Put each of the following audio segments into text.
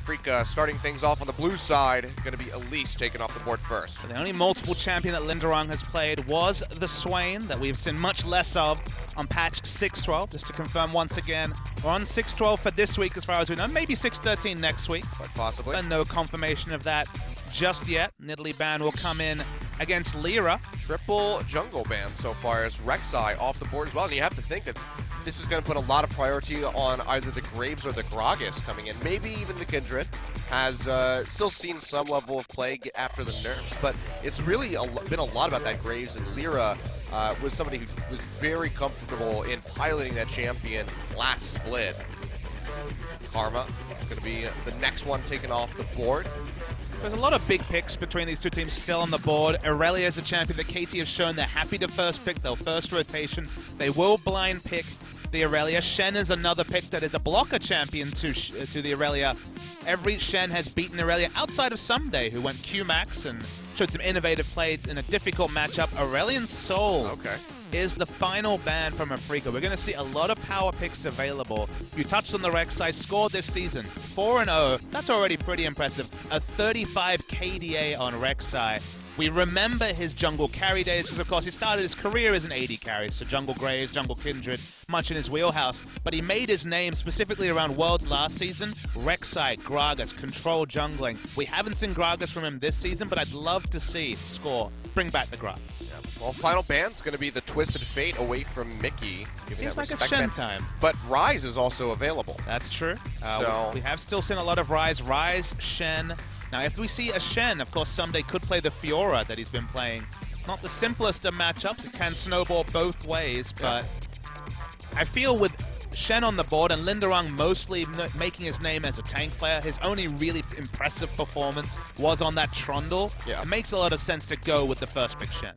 Afreeca starting things off on the blue side, going to be Elise taken off the board first. So the only multiple champion that Linderung has played was the Swain, that we've seen much less of on patch 6.12. Just to confirm once again, we're on 6.12 for this week as far as we know. Maybe 6.13 next week. Quite possibly. But no confirmation of that just yet. Nidalee ban will come in against Lyra. Triple jungle ban so far as Rek'Sai off the board as well. And you have to think that this is going to put a lot of priority on either the Graves or the Gragas coming in. Maybe even the Kindred has still seen some level of play after the nerfs. But it's really been a lot about that Graves, and Lyra was somebody who was very comfortable in piloting that champion last split. Karma going to be the next one taken off the board. There's a lot of big picks between these two teams still on the board. Aurelia is a champion that KT has shown they're happy to first pick. They'll first rotation. They will blind pick the Aurelia. Shen is another pick that is a blocker champion to the Aurelia. Every Shen has beaten Aurelia outside of Someday, who went Q-Max and showed some innovative plays in a difficult matchup. Aurelian Soul is the final ban from Afreeca. We're going to see a lot of power picks available. You touched on the Rek'Sai score this season, 4-0. That's already pretty impressive. A 35 KDA on Rek'Sai. We remember his jungle carry days because, of course, he started his career as an AD carry, so jungle Graves, jungle Kindred, much in his wheelhouse. But he made his name specifically around Worlds last season. Rek'Sai, Gragas, control jungling. We haven't seen Gragas from him this season, but I'd love to see score. Bring back the Gragas. Yeah. Well, final ban's going to be the Twisted Fate away from Mickey. Seems like it's Shen time. But Ryze is also available. That's true. So we have still seen a lot of Ryze. Ryze, Shen. Now, if we see a Shen, of course, Someday could play the Fiora that he's been playing. It's not the simplest of matchups. It can snowball both ways, but I feel with Shen on the board and Linderung mostly making his name as a tank player, his only really impressive performance was on that Trundle. Yeah. It makes a lot of sense to go with the first pick Shen.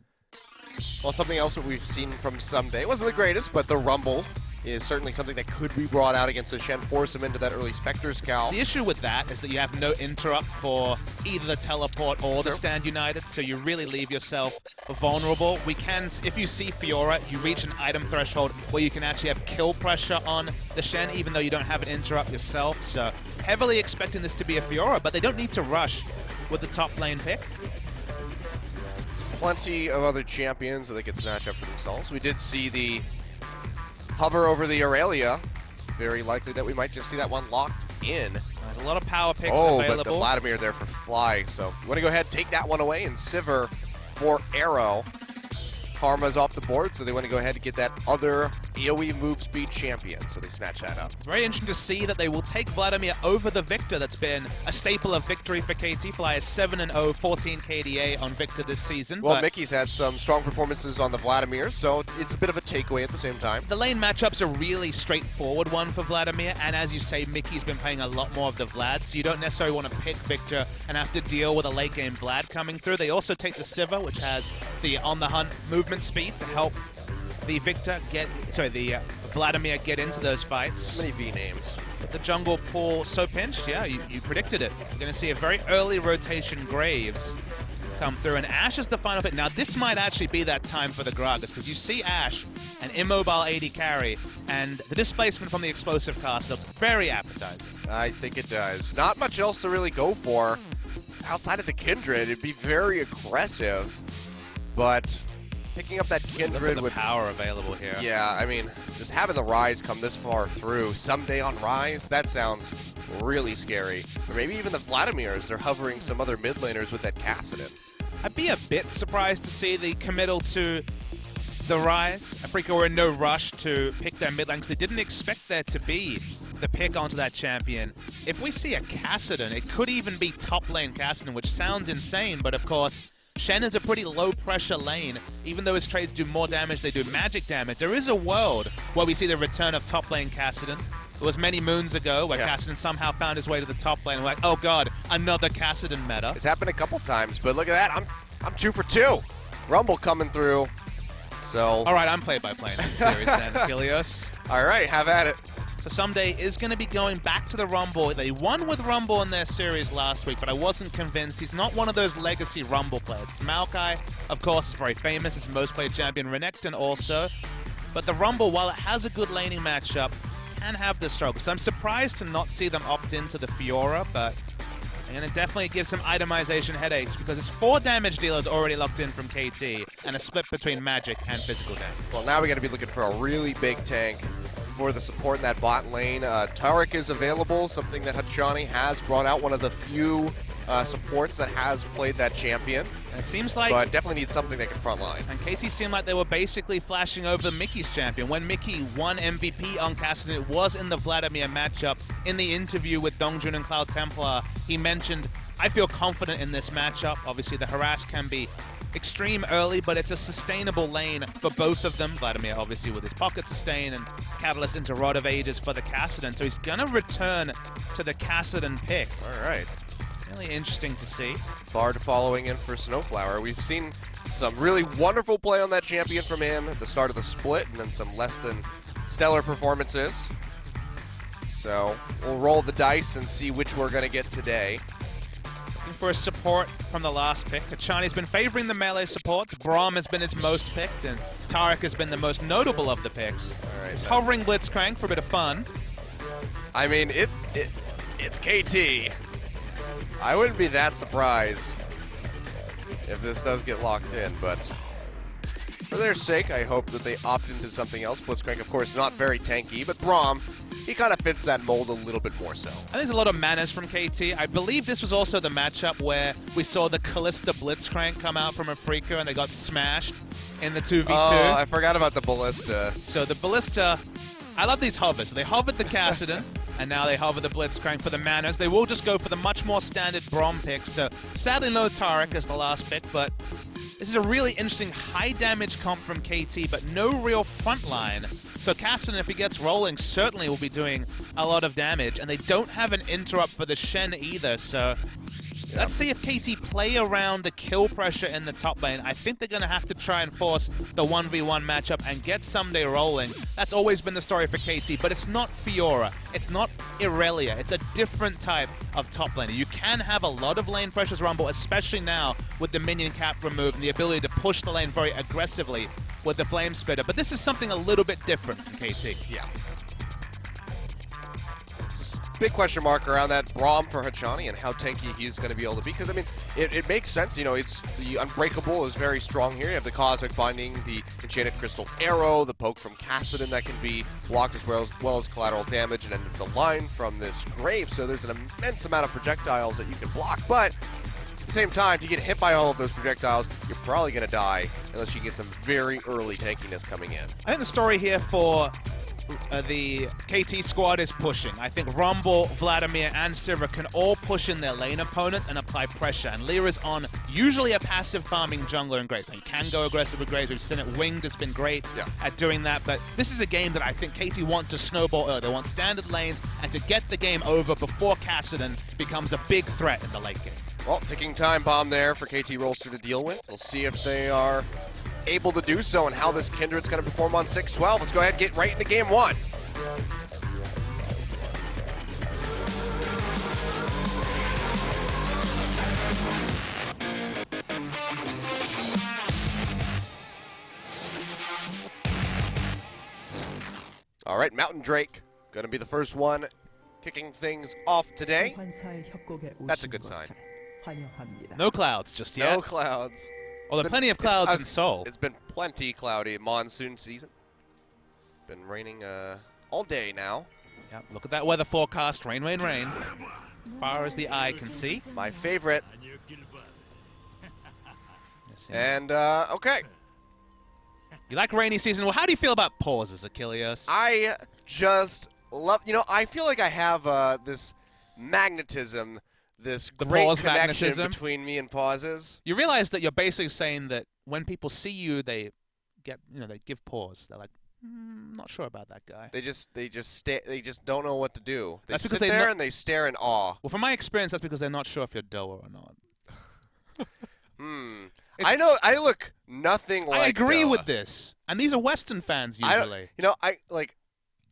Well, something else that we've seen from Someday wasn't the greatest, but the Rumble is certainly something that could be brought out against the Shen, force him into that early Spectre's cowl. The issue with that is that you have no interrupt for either the teleport or the stand united, so you really leave yourself vulnerable. We can, if you see Fiora, you reach an item threshold where you can actually have kill pressure on the Shen, even though you don't have an interrupt yourself. So heavily expecting this to be a Fiora, but they don't need to rush with the top lane pick. Plenty of other champions that they could snatch up for themselves. We did see the hover over the Aurelia. Very likely that we might just see that one locked in. There's a lot of power picks available. But the Vladimir there for Fly. So you want to go ahead and take that one away, and Sivir for Arrow. Karma's off the board, so they want to go ahead and get that other AoE move speed champion, so they snatch that up. Very interesting to see that they will take Vladimir over the Victor. That's been a staple of victory for KT. Fly is 7-0, 14 KDA on Victor this season. Well, Mickey's had some strong performances on the Vladimir, so it's a bit of a takeaway at the same time. The lane matchup's a really straightforward one for Vladimir, and as you say, Mickey's been playing a lot more of the Vlad, so you don't necessarily want to pick Victor and have to deal with a late game Vlad coming through. They also take the Sivir, which has the on the hunt movement speed to help the Vladimir get into those fights. How many V names? The jungle pool so pinched, yeah, you predicted it. You're going to see a very early rotation Graves come through, and Ashe is the final pick. Now, this might actually be that time for the Gragas, because you see Ashe, an immobile AD carry, and the displacement from the explosive cast looks very appetizing. I think it does. Not much else to really go for. Outside of the Kindred, it'd be very aggressive, but picking up that Kindred with power available here. Yeah, I mean, just having the Ryze come this far through, Someday on Ryze, that sounds really scary. Or maybe even the Vladimirs, they're hovering some other mid laners with that Kassadin. I'd be a bit surprised to see the committal to the Ryze. Afreeca were in no rush to pick their mid lane because they didn't expect there to be the pick onto that champion. If we see a Kassadin, it could even be top lane Kassadin, which sounds insane, but of course, Shen is a pretty low-pressure lane. Even though his trades do more damage, they do magic damage. There is a world where we see the return of top lane Kassadin. It was many moons ago where Kassadin somehow found his way to the top lane. We're like, oh god, another Kassadin meta. It's happened a couple times, but look at that. I'm 2 for 2. Rumble coming through. So. All right, I'm play-by-play in this series then, Kilios. All right, have at it. So Someday is going to be going back to the Rumble. They won with Rumble in their series last week, but I wasn't convinced. He's not one of those legacy Rumble players. Maokai, of course, is very famous. It's most played champion. Renekton also. But the Rumble, while it has a good laning matchup, can have the struggle. So I'm surprised to not see them opt into the Fiora, but and it definitely gives some itemization headaches because it's 4 damage dealers already locked in from KT and a split between magic and physical damage. Well, now we're going to be looking for a really big tank for the support in that bot lane. Tarek is available, something that Hachani has brought out, one of the few supports that has played that champion. And it seems like... But definitely needs something that can frontline. And KT seemed like they were basically flashing over Mickey's champion. When Mickey won MVP on Kassadin, it was in the Vladimir matchup. In the interview with Dongjun and Cloud Templar, he mentioned, I feel confident in this matchup. Obviously, the harass can be extreme early, but it's a sustainable lane for both of them. Vladimir, obviously, with his pocket sustain and Catalyst into Rod of Ages for the Kassadin. So he's going to return to the Kassadin pick. All right. Really interesting to see. Bard following in for Snowflower. We've seen some really wonderful play on that champion from him at the start of the split, and then some less than stellar performances. So we'll roll the dice and see which we're going to get today. Looking for a support from the last pick. Hachani's been favoring the melee supports. Braum has been his most picked, and Tarek has been the most notable of the picks. All right, he's hovering Blitzcrank for a bit of fun. I mean, it's KT. I wouldn't be that surprised if this does get locked in, but for their sake, I hope that they opt into something else. Blitzcrank, of course, not very tanky, but Braum, he kind of fits that mold a little bit more so. I think there's a lot of manas from KT. I believe this was also the matchup where we saw the Callista Blitzcrank come out from Afreeca and they got smashed in the 2v2. Oh, I forgot about the Ballista. So the Ballista, I love these hovers. So they hovered the Kassadin, and now they hover the Blitzcrank for the manas. They will just go for the much more standard Braum pick. So sadly no Tarek as the last pick, but this is a really interesting high damage comp from KT, but no real front line. So Kassadin, if he gets rolling, certainly will be doing a lot of damage, and they don't have an interrupt for the Shen either, so let's see if KT play around the kill pressure in the top lane. I think they're going to have to try and force the 1v1 matchup and get Someday rolling. That's always been the story for KT, but it's not Fiora. It's not Irelia. It's a different type of top laner. You can have a lot of lane pressures rumble, especially now with the minion cap removed and the ability to push the lane very aggressively with the Flame Spitter. But this is something a little bit different from KT. Yeah. Big question mark around that Braum for Hachani and how tanky he's going to be able to be. Because, I mean, it makes sense. You know, it's the Unbreakable is very strong here. You have the Cosmic Binding, the Enchanted Crystal Arrow, the poke from Kassadin that can be blocked as well as collateral damage, and then the line from this Grave. So there's an immense amount of projectiles that you can block. But at the same time, if you get hit by all of those projectiles, you're probably going to die unless you get some very early tankiness coming in. I think the story here for the KT squad is pushing. I think Rumble, Vladimir, and Sivir can all push in their lane opponents and apply pressure. And Lyra's on usually a passive farming jungler in Graves. He can go aggressive with Graves. We've seen it. Winged has been great at doing that. But this is a game that I think KT want to snowball early. They want standard lanes and to get the game over before Kassadin becomes a big threat in the late game. Well, ticking time bomb there for KT Rolster to deal with. We'll see if they are able to do so and how this Kindred's going to perform on 6-12. Let's go ahead and get right into game one. All right, Mountain Drake going to be the first one kicking things off today. That's a good sign. No clouds just yet. No clouds. Well, there are plenty of clouds in Seoul. It's been plenty cloudy. Monsoon season. Been raining all day now. Yep, look at that weather forecast. Rain, rain, rain. Far as the eye can see. My favorite. And, okay. You like rainy season. Well, how do you feel about pauses, Achilles? I just love, you know, I feel like I have this magnetism, this great connection between me and pauses. You realize that you're basically saying that when people see you, they get, you know, they give pause. They're like, not sure about that guy. They just don't know what to do. They That's sit because there and they stare in awe. Well, from my experience, that's because they're not sure if you're Doa or not. I know. I look nothing like I agree Doa. with this. And these are Western fans usually.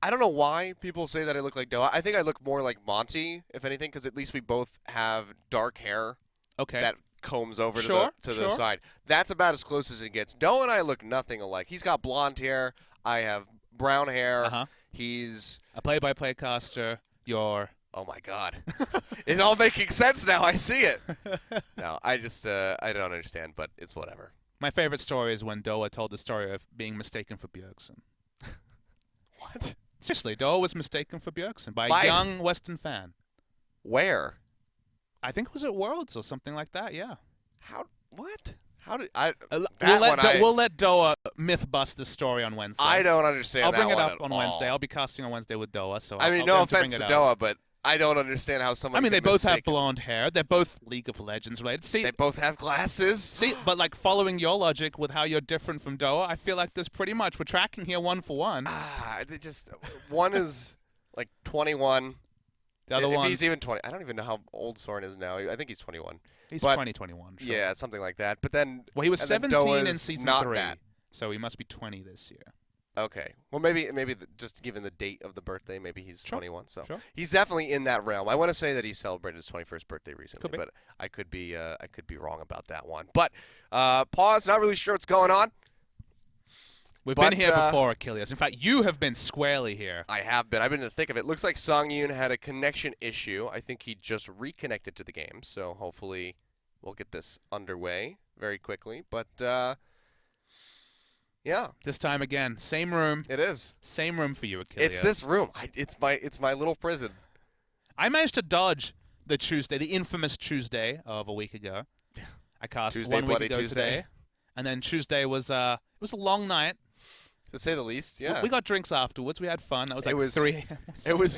I don't know why people say that I look like Doa. I think I look more like Monty, if anything, because at least we both have dark hair. Okay. That combs over to the side. That's about as close as it gets. Doa and I look nothing alike. He's got blonde hair. I have brown hair. He's a play-by-play caster. You're... Oh my God. It's all making sense now. I see it. No, I just, I don't understand, but it's whatever. My favorite story is when Doa told the story of being mistaken for Bjergsen. What? Seriously, Doa was mistaken for Bjergsen by a young Western fan. Where? I think it was at Worlds or something like that, yeah. How? What? How did I? We'll let Doa myth bust this story on Wednesday. I don't understand. I'll bring that it one up on all. Wednesday. I'll be casting on Wednesday with Doa. So I mean, no offense to Doa, but I don't understand how someone. I mean, could they both mistake have blonde hair. They're both League of Legends related. See, They both have glasses. see, but like following your logic with how you're different from Doa, I feel like there's pretty much we're tracking here 1 for 1. They just one is like 21. The other if one's he's even 20. I don't even know how old Soren is now. I think he's 21. he's but- 2021. Sure. Yeah, something like that. But then, Well, he was and then 17 in Doa's season not 3, that. so he must be 20 this year. Okay. Well, maybe just given the date of the birthday, maybe he's Sure. 21. So Sure. he's definitely in that realm. I want to say that he celebrated his 21st birthday recently, Could be. but I could be wrong about that one. But pause. Not really sure what's going on. We've But, been here before, Achilles. In fact, you have been squarely here. I have been. I've been in the thick of it. Looks like Songyun had a connection issue. I think he just reconnected to the game, so hopefully we'll get this underway very quickly. But yeah, This time again, same room, it is. same room for you, Achilles. It's this room. It's my little prison. I managed to dodge the Tuesday, the infamous Tuesday of a week ago. I cast Tuesday, 1 week Bloody ago Tuesday. today, and then Tuesday was it was a long night. To say the least, yeah. We got drinks afterwards. We had fun. That was like It was- 3 a.m. It was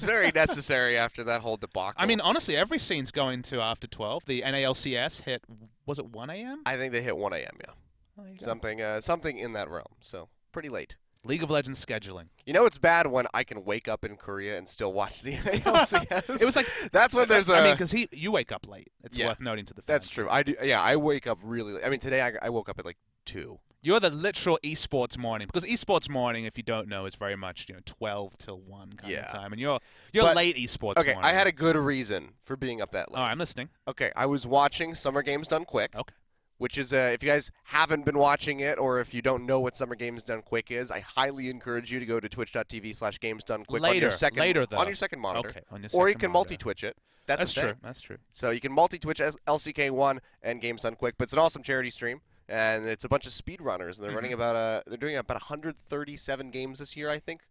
very necessary after that whole debacle. I mean, honestly, every scene's going to after 12. The NA LCS hit, was it 1 a.m.? I think they hit 1 a.m. Yeah, Oh, there you go. something in that realm. So pretty late. League of Legends scheduling. You know, it's bad when I can wake up in Korea and still watch the NALCS. It was like that's when there's a. I mean, because you wake up late. It's Yeah, worth noting to the fans. that's true. I do. Yeah, I wake up really late. I mean, today I woke up at like 2. You're the literal eSports morning, because eSports morning, if you don't know, is very much 12 till 1 kind Yeah. of time, and you're But- late eSports Okay, morning. I had a good reason for being up that late. All right, I'm listening. Okay, I was watching Summer Games Done Quick. Okay. Which is, if you guys haven't been watching it, or if you don't know what Summer Games Done Quick is, I highly encourage you to go to twitch.tv/gamesdonequick on your second though. on your second monitor, Okay, on your or you second can monitor. multi-twitch it. That's the true. thing. That's true. So you can multi-twitch as LCK1 and Games Done Quick, but it's an awesome charity stream, and it's a bunch of speedrunners, and they're running they're doing about 137 games this year, I think,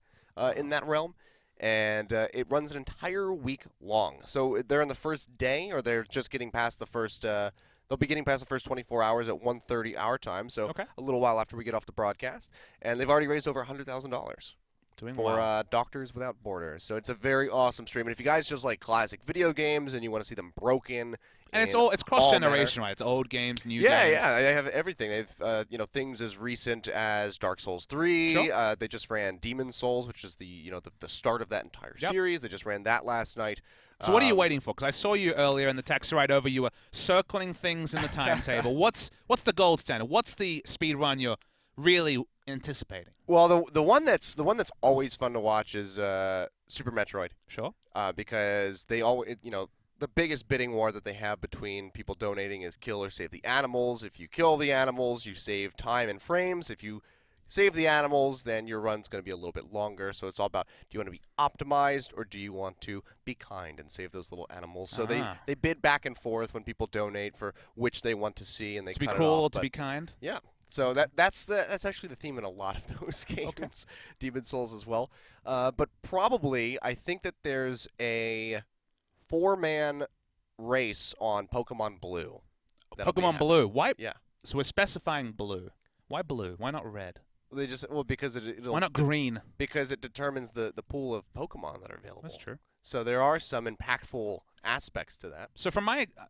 in that realm. And it runs an entire week long. So they're on the first day, or they're just getting past the first. They'll be getting past the first 24 hours at 1:30 our time, so Okay. a little while after we get off the broadcast. And they've already raised over $100,000 Doing for well. Doctors Without Borders. So it's a very awesome stream. And if you guys just like classic video games and you want to see them broken, And it's in all cross manner- generation, right? It's old games, new yeah, games. yeah, they have everything. They've, things as recent as Dark Souls 3. Sure. They just ran Demon Souls, which is the start of that entire Yep. series. They just ran that last night. So what are you waiting for? Because I saw you earlier in the text right over. You were circling things in the timetable. What's the gold standard? What's the speed run you're really anticipating? Well, the one that's always fun to watch is Super Metroid, Sure. because they always the biggest bidding war that they have between people donating is kill or save the animals. If you kill the animals, you save time and frames. If you save the animals, then your run's going to be a little bit longer. So it's all about, do you want to be optimized or do you want to be kind and save those little animals? So they bid back and forth when people donate for which they want to see, and they To be cut it cruel, off, to but- be kind. Yeah. So that's actually the theme in a lot of those games, Demon Souls as well. But probably I think that there's a 4-man race on Pokemon Blue. that'll be Pokemon happening. Blue. Why? Yeah. So we're specifying blue. Why blue? Why not red? Because it'll Why not green? because it determines the pool of Pokemon that are available. That's true. So there are some impactful aspects to that. So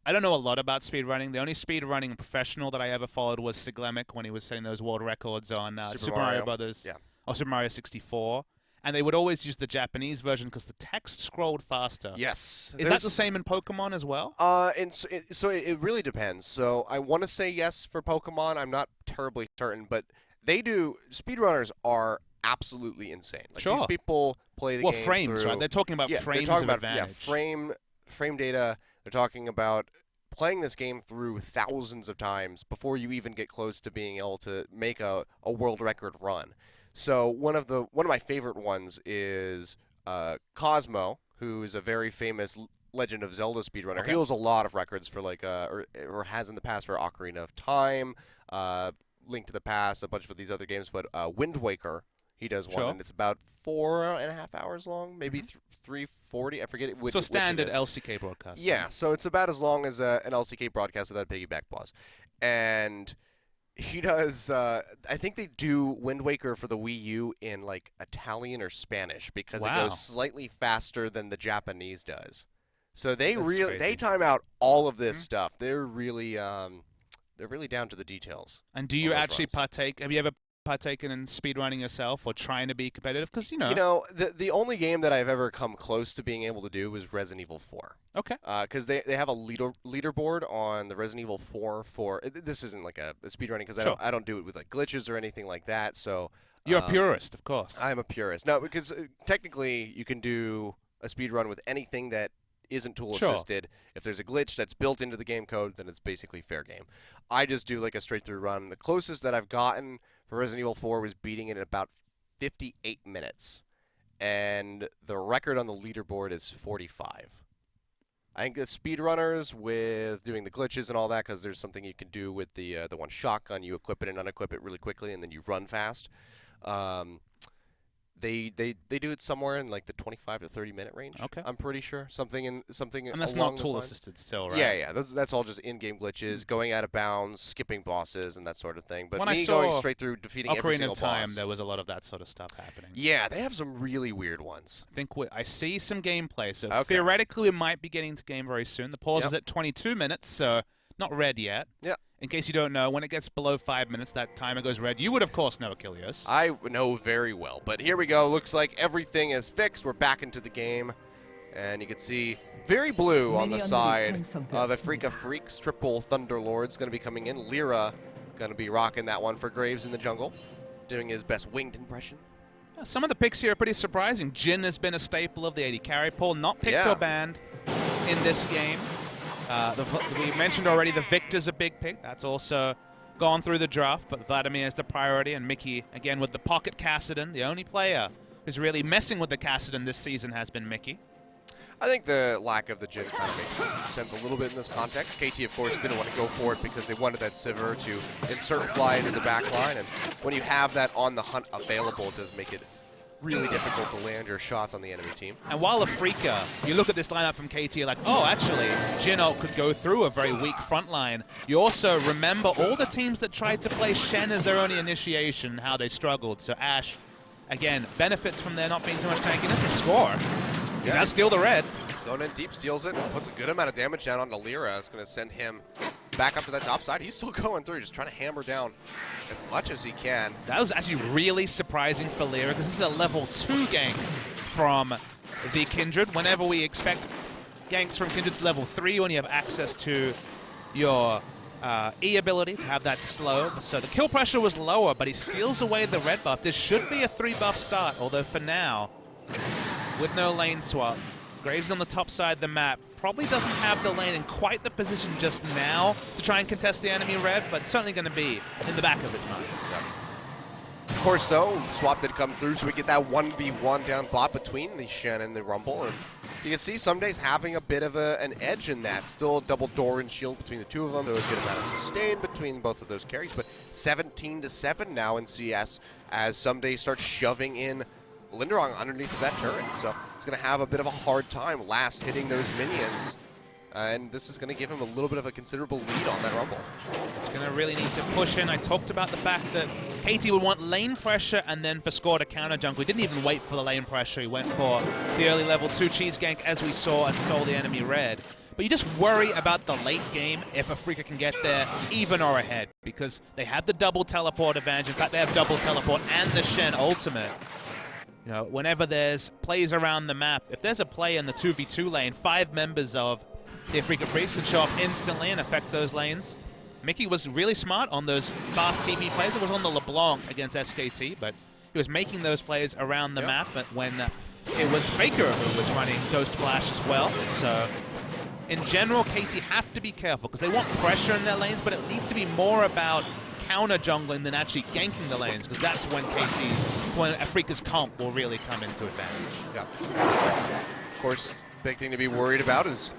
I don't know a lot about speedrunning. The only speedrunning professional that I ever followed was Siglemic when he was setting those world records on Super Mario Brothers. Yeah. Or Super Mario 64. And they would always use the Japanese version because the text scrolled faster. Yes. Is that the same in Pokemon as well? So it really depends. So I want to say yes for Pokemon. I'm not terribly certain, but speedrunners are absolutely insane. Like, Sure. These people play the game frames, through, right? They're talking about frames of advantage. frame data. They're talking about playing this game through thousands of times before you even get close to being able to make a world record run. So one of my favorite ones is Cosmo, who is a very famous Legend of Zelda speedrunner. Okay. He holds a lot of records for like or has in the past for Ocarina of Time, Link to the Past, a bunch of these other games. But Wind Waker, he does one, and it's about 4.5 hours long, maybe 3:40. I forget which. So standard which it is. LCK broadcast. Yeah, so it's about as long as an LCK broadcast without piggyback pause, and he does. I think they do Wind Waker for the Wii U in like Italian or Spanish because it goes slightly faster than the Japanese does. So they time out all of this stuff. They're really down to the details. And do you actually partake? Have you ever partaken in speedrunning yourself or trying to be competitive? Because you know, the only game that I've ever come close to being able to do was Resident Evil 4. Okay. Because they have a leaderboard on the Resident Evil 4 for this isn't like a speedrunning because I don't do it with like glitches or anything like that. So you're a purist, of course. I'm a purist. No, because technically you can do a speedrun with anything that isn't tool assisted. If there's a glitch that's built into the game code, then it's basically fair game. I just do like a straight through run. The closest that I've gotten for Resident Evil 4 was beating it in about 58 minutes. And the record on the leaderboard is 45. I think the speedrunners with doing the glitches and all that, because there's something you can do with the one shotgun, you equip it and unequip it really quickly, and then you run fast. They do it somewhere in like the 25 to 30 minute range. Okay. I'm pretty sure something. And that's not tool assisted still, right? Yeah. That's all just in-game glitches, going out of bounds, skipping bosses, and that sort of thing. But when me going straight through defeating every single Ocarina of Time, boss, there was a lot of that sort of stuff happening. Yeah, they have some really weird ones. I think I see some gameplay, so theoretically we might be getting to game very soon. The pause is at 22 minutes, so not red yet. Yeah. In case you don't know, when it gets below 5 minutes, that timer goes red. You would, of course, know, Achilles. I know very well. But here we go. Looks like everything is fixed. We're back into the game. And you can see very blue on the side of Afreeca Freecs. Triple Thunderlord's going to be coming in. Lyra going to be rocking that one for Graves in the jungle, doing his best winged impression. Some of the picks here are pretty surprising. Jhin has been a staple of the AD carry pool, not picked or banned in this game. We mentioned already the Victor's a big pick. That's also gone through the draft, but Vladimir is the priority, and Mickey, again, with the pocket Kassadin. The only player who's really messing with the Kassadin this season has been Mickey. I think the lack of the Jhin kind of makes sense a little bit in this context. KT, of course, didn't want to go for it because they wanted that Sivir to insert fly into the back line, and when you have that on the hunt available, it does make it really difficult to land your shots on the enemy team. And while Afreeca, you look at this lineup from KT, you're like, oh, actually, Jhin ult could go through a very weak front line. You also remember all the teams that tried to play Shen as their only initiation, how they struggled. So Ashe, again, benefits from there not being too much tankiness. A score. He does steal the red. Going in deep, steals it, puts a good amount of damage down onto Lyra. It's going to send him back up to that top side. He's still going through, just trying to hammer down as much as he can. That was actually really surprising for Lyra, because this is a level 2 gank from the Kindred. Whenever we expect ganks from Kindred's level 3, when you have access to your E ability to have that slow. So the kill pressure was lower, but he steals away the red buff. This should be a 3-buff start, although for now, with no lane swap, Graves on the top side of the map probably doesn't have the lane in quite the position just now to try and contest the enemy red, but certainly going to be in the back of his mind. Of course, though, swap did come through, so we get that 1v1 down bot between the Shen and the Rumble, and you can see some days having a bit of an edge in that. Still double door and shield between the two of them. There was a good amount of sustain between both of those carries, but 17-7 now in CS as some days start shoving in Linderong underneath of that turret, so he's going to have a bit of a hard time last hitting those minions, and this is going to give him a little bit of a considerable lead on that Rumble. He's going to really need to push in. I talked about the fact that KT would want lane pressure and then for Score to counter jungle. He didn't even wait for the lane pressure. He went for the early level 2 cheese gank as we saw and stole the enemy red. But you just worry about the late game if Afreeca can get there even or ahead, because they have the double teleport advantage. In fact, they have double teleport and the Shen ultimate. You know, whenever there's plays around the map, if there's a play in the 2v2 lane, 5 members of the Afreeca Freecs can show up instantly and affect those lanes. Mickey was really smart on those fast TP plays. It was on the LeBlanc against SKT, but he was making those plays around the map when it was Faker who was running Ghost Flash as well. So in general, KT have to be careful because they want pressure in their lanes, but it needs to be more about counter jungling than actually ganking the lanes, because that's when KT's when Afreeca's comp will really come into advantage. Yeah. Of course, big thing to be worried about is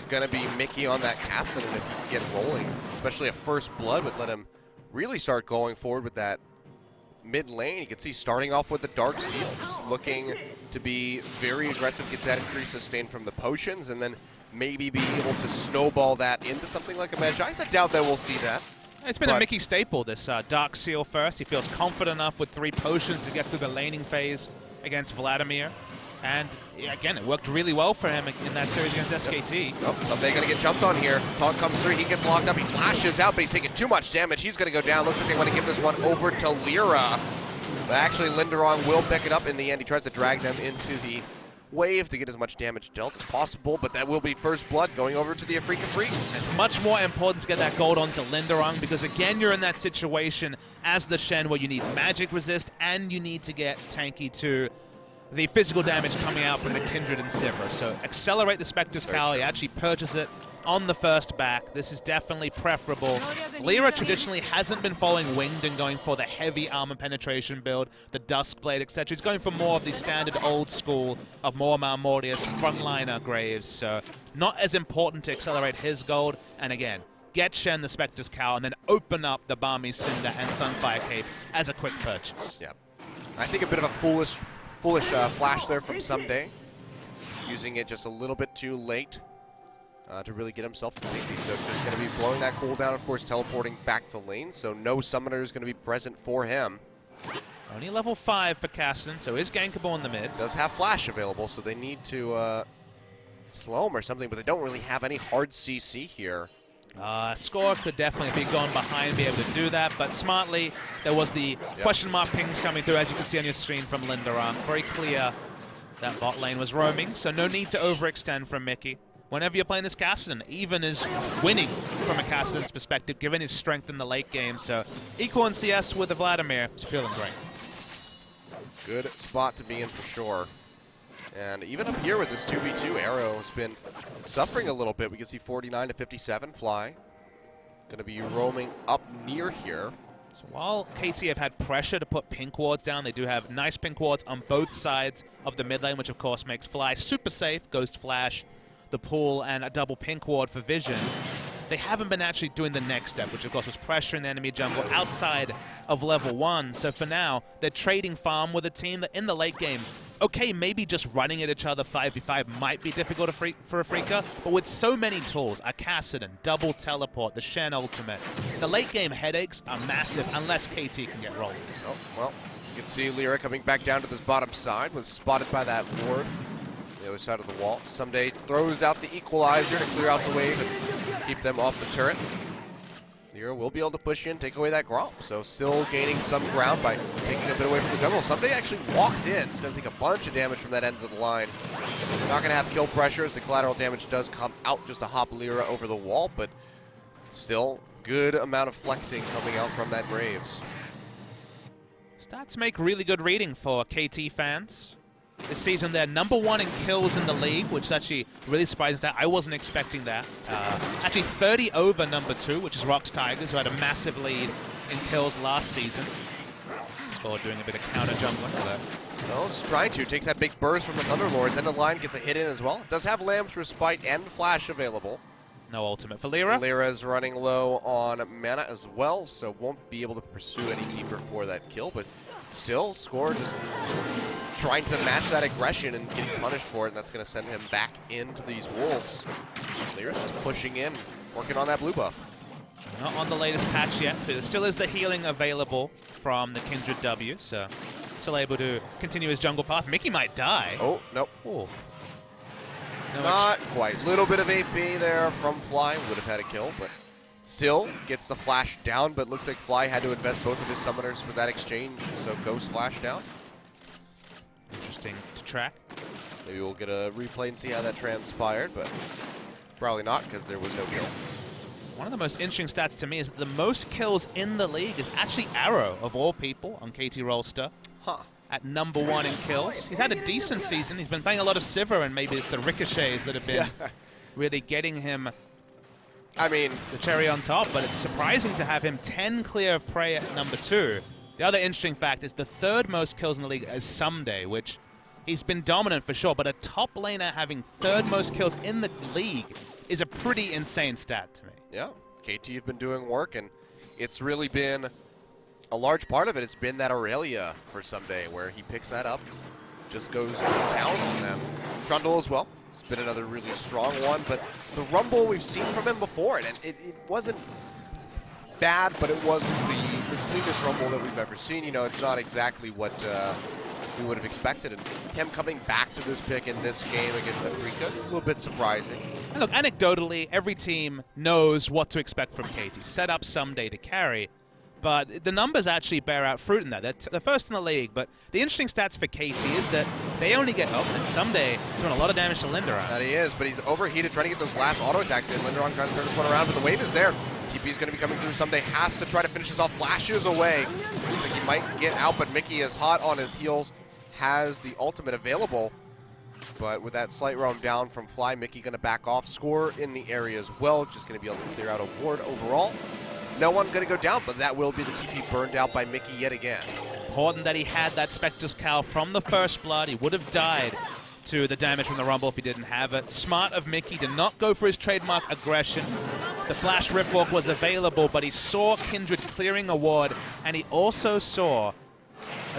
going to be Mickey on that Castle, and if he can get rolling, especially a first blood would let him really start going forward with that mid lane. You can see starting off with the Dark Seal, just looking to be very aggressive, get that increased sustain from the potions, and then maybe be able to snowball that into something like a Magi. I doubt that we'll see that. It's been a Mickey staple, this Dark Seal first. He feels confident enough with 3 potions to get through the laning phase against Vladimir. And again, it worked really well for him in that series against SKT. Oh, someday gonna get jumped on here. Taunt comes through, he gets locked up, he flashes out, but he's taking too much damage. He's gonna go down. Looks like they want to give this one over to Lyra. But actually, Linderong will pick it up in the end. He tries to drag them into the wave to get as much damage dealt as possible, but that will be first blood going over to the Afreeca Freecs. It's much more important to get that gold onto Linderong because, again, you're in that situation as the Shen where you need magic resist and you need to get tanky to the physical damage coming out from the Kindred and Sivir. So accelerate the Spectre's Cowl, you actually purchase it on the first back. This is definitely preferable. Lyra traditionally hasn't been following Winged and going for the heavy armor penetration build, the Duskblade, etc. He's going for more of the standard old school of Mormar Mortius frontliner Graves. So not as important to accelerate his gold. And again, get Shen the Spectre's Cowl and then open up the Balmy Cinder and Sunfire Cape as a quick purchase. Yeah. I think a bit of a foolish flash there from Someday, using it just a little bit too late to really get himself to safety. So just going to be blowing that cooldown, of course, teleporting back to lane, so no summoner is going to be present for him. Only level 5 for Cassian, so is gankable in the mid. Does have flash available, so they need to slow him or something, but they don't really have any hard CC here. Score could definitely be going behind, be able to do that, but smartly, there was the question mark pings coming through, as you can see on your screen from Linderong. Very clear that bot lane was roaming, so no need to overextend from Mickey. Whenever you're playing this Cassian, even is winning from a Cassian's perspective, given his strength in the late game, so equal in CS with the Vladimir. It's feeling great. It's a good spot to be in for sure. And even up here with this 2v2, Arrow has been suffering a little bit. We can see 49 to 57 Fly. Going to be roaming up near here. So while KT have had pressure to put pink wards down, they do have nice pink wards on both sides of the mid lane, which of course makes Fly super safe. Ghost Flash, the pool, and a double pink ward for Vision. They haven't been actually doing the next step, which of course was pressuring the enemy jungle outside of level 1. So for now, they're trading farm with a team that in the late game, okay, maybe just running at each other 5v5 might be difficult for Afreeca, but with so many tools, a Kassadin, double teleport, the Shen ultimate, the late game headaches are massive unless KT can get rolling. Oh, well, you can see Lyra coming back down to this bottom side, was spotted by that ward on the other side of the wall. Someday throws out the equalizer to clear out the wave and keep them off the turret. Lyra will be able to push in, take away that Gromp, so still gaining some ground by taking a bit away from the jungle. Someday actually walks in. It's going to take a bunch of damage from that end of the line. Not going to have kill pressure as the collateral damage does come out just to hop Lyra over the wall, but still good amount of flexing coming out from that Graves. Stats make really good reading for KT fans. This season, they're #1 in kills in the league, which is actually really surprising. I wasn't expecting that. Actually, 30 over #2, which is Rox Tigers, who had a massive lead in kills last season. Or doing a bit of counter jungling for that. Well, it's trying to. Takes that big burst from the Thunderlords. End of the line gets a hit in as well. It does have Lamb's Respite and Flash available. No ultimate for Lyra. Lyra's running low on mana as well, so won't be able to pursue any deeper for that kill, but still, Score just trying to match that aggression and getting punished for it, and that's going to send him back into these wolves. Lyra's just pushing in, working on that blue buff. Not on the latest patch yet, so there still is the healing available from the Kindred W, so still able to continue his jungle path. Mickey might die. Oh, nope. Oh. No, not quite. Little bit of AP there from Fly. Would have had a kill, but still gets the flash down, but looks like Fly had to invest both of his summoners for that exchange, so Ghost flash down. Interesting to track. Maybe we'll get a replay and see how that transpired, but probably not because there was no kill. One of the most interesting stats to me is that the most kills in the league is actually Arrow, of all people, on KT Rolster. Huh. At #1 in kills. He's had a decent season. He's been playing a lot of Sivir, and maybe it's the ricochets that have been really getting him I mean, the cherry on top, but it's surprising to have him 10 clear of Prey at #2. The other interesting fact is the third most kills in the league is Someday, which he's been dominant for sure, but a top laner having third most kills in the league is a pretty insane stat to me. Yeah, KT have been doing work, and it's really been a large part of it. It's been that Aurelia for Someday, where he picks that up, just goes to town on them. Trundle as well. It's been another really strong one, but the Rumble we've seen from him before, and it wasn't bad, but it wasn't the cleanest Rumble that we've ever seen. You know, it's not exactly what we would have expected, and him coming back to this pick in this game against Afreeca is a little bit surprising. And look, anecdotally, every team knows what to expect from KT. Set up Someday to carry, but the numbers actually bear out fruit in that. They're first in the league, but the interesting stats for KT is that they only get, Someday doing a lot of damage to Linderon. That he is, but he's overheated trying to get those last auto attacks in. Linderon trying to turn this one around, but the wave is there. TP's going to be coming through. Someday has to try to finish this off. Flashes away. Looks like he might get out, but Mickey is hot on his heels. Has the ultimate available, but with that slight roam down from Fly, Mickey going to back off. Score in the area as well, just going to be able to clear out a ward overall. No one going to go down, but that will be the TP burned out by Mickey yet again. Important that he had that Spectre's Cowl from the first blood. He would have died to the damage from the Rumble if he didn't have it. Smart of Mickey to not go for his trademark aggression. The Flash Ripwalk was available, but he saw Kindred clearing a ward, and he also saw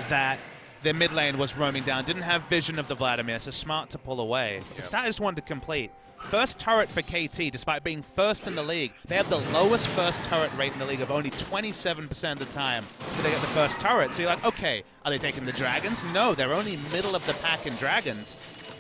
that their mid lane was roaming down, didn't have vision of the Vladimir, so smart to pull away. The stat I just wanted to complete. First turret for KT, despite being first in the league. They have the lowest first turret rate in the league of only 27% of the time that they get the first turret. So you're like, okay, are they taking the dragons? No, they're only middle of the pack in dragons.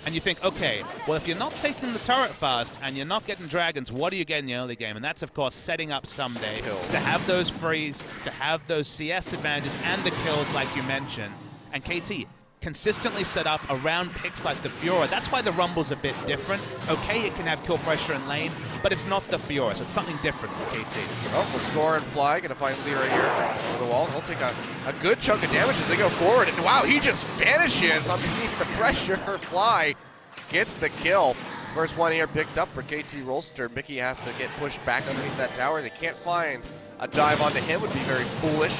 And you think, okay, well, if you're not taking the turret fast and you're not getting dragons, what do you get in the early game? And that's, of course, setting up Someday to have those frees, to have those CS advantages and the kills like you mentioned. And KT consistently set up around picks like the Fiora. That's why the Rumble's a bit different. Okay, it can have kill pressure in lane, but it's not the Fiora, so it's something different for KT. Oh, the Score and Fly gonna find Lee right here over the wall. He'll take a good chunk of damage as they go forward. And wow, he just vanishes underneath the pressure. Fly gets the kill. First one here picked up for KT Rolster. Mickey has to get pushed back underneath that tower. They can't find a dive onto him. Would be very foolish.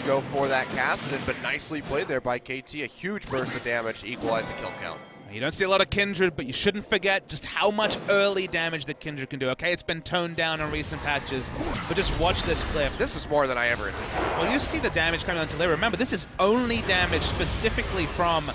Go for that cast, but nicely played there by KT. A huge burst of damage to equalize the kill count. You don't see a lot of Kindred, but you shouldn't forget just how much early damage that Kindred can do. Okay, it's been toned down in recent patches, but just watch this clip. This is more than I ever anticipated. Well, you see the damage coming onto Leer. Remember, this is only damage specifically from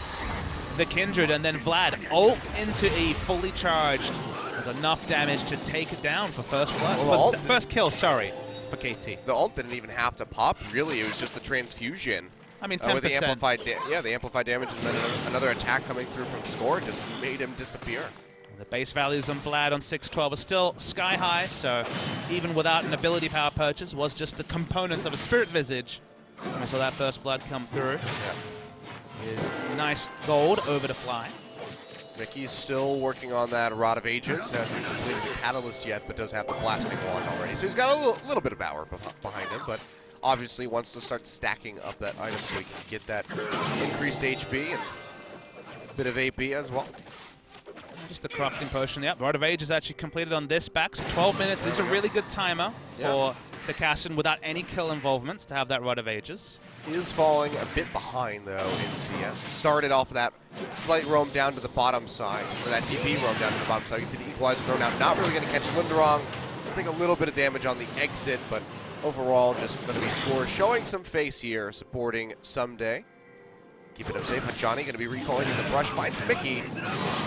the Kindred, and then Vlad ult into E fully charged. There's enough damage to take it down for first blood. Well, first kill, sorry. For KT. The ult didn't even have to pop, really. It was just the transfusion. I mean, 10%. With the amplified, the amplified damage and then another attack coming through from Score just made him disappear. The base values on Vlad on 612 are still sky high, so even without an ability power purchase, was just the components of a Spirit Visage. And we saw that first blood come through. Yeah. Is nice gold over to Fly. Mickey's still working on that Rod of Ages. Hasn't completed the Catalyst yet, but does have the Blasting Wand already. So he's got a little bit of power behind him, but obviously wants to start stacking up that item so he can get that increased HP and a bit of AP as well. Just the Corrupting Potion. Yep, Rod of Ages actually completed on this back. So 12 minutes is a really good timer for the Cassin without any kill involvements to have that Rod of Ages. He is falling a bit behind, though, in CS. Started off with that slight roam down to the bottom side, or that TP roam down to the bottom side. You can see the Equalizer thrown out. Not really going to catch Linderon. Take a little bit of damage on the exit, but overall just going to be Score showing some face here, supporting Someday. Keep it up safe. Hachani going to be recalling in the brush. Finds Mickey.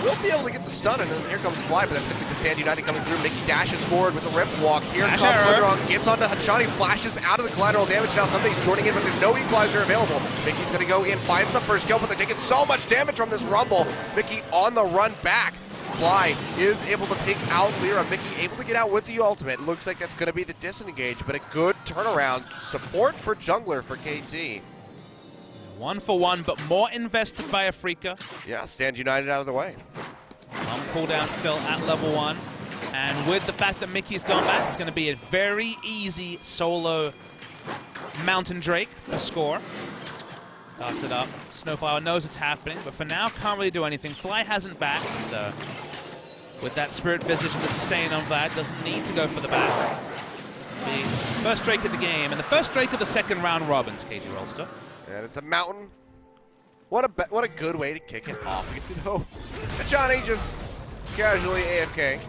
Will be able to get the stun, and then here comes Fly, but that's going to be the Stand United coming through. Mickey dashes forward with the Rip Walk. Here comes Linderon. Gets onto Hachani. Flashes out of the collateral damage. Now Somebody's joining in, but there's no equalizer available. Mickey's going to go in, finds the first kill, but they're taking so much damage from this Rumble. Mickey on the run back. Fly is able to take out Lyra. Mickey able to get out with the ultimate. Looks like that's going to be the disengage, but a good turnaround. Support for jungler for KT. 1-for-1, but more invested by Afreeca. Yeah, Stand United out of the way. On cooldown still at level 1. And with the fact that Mickey's gone back, it's going to be a very easy solo Mountain Drake to Score. Starts it up. Snowflower knows it's happening, but for now can't really do anything. Fly hasn't back, so with that Spirit Visage and the sustain on Vlad, doesn't need to go for the back. The first Drake of the game, and the first Drake of the second round robins, KT Rolster. And it's a mountain. What a good way to kick it off. Because, you know, Johnny just casually AFK.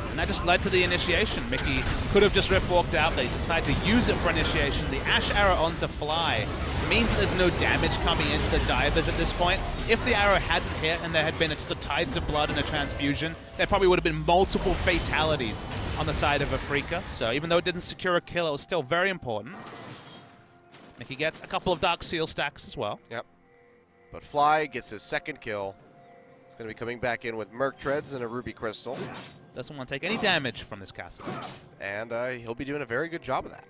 And that just led to the initiation. Mickey could have just rift walked out. They decided to use it for initiation. The Ash arrow onto Fly means that there's no damage coming into the divers at this point. If the arrow hadn't hit and there had been just a tides of blood and a transfusion, there probably would have been multiple fatalities on the side of Afreeca. So even though it didn't secure a kill, it was still very important. Mickey gets a couple of Dark Seal stacks as well. Yep. But Fly gets his second kill. He's going to be coming back in with Merc Treads and a Ruby Crystal. Doesn't want to take any damage from this castle. And he'll be doing a very good job of that.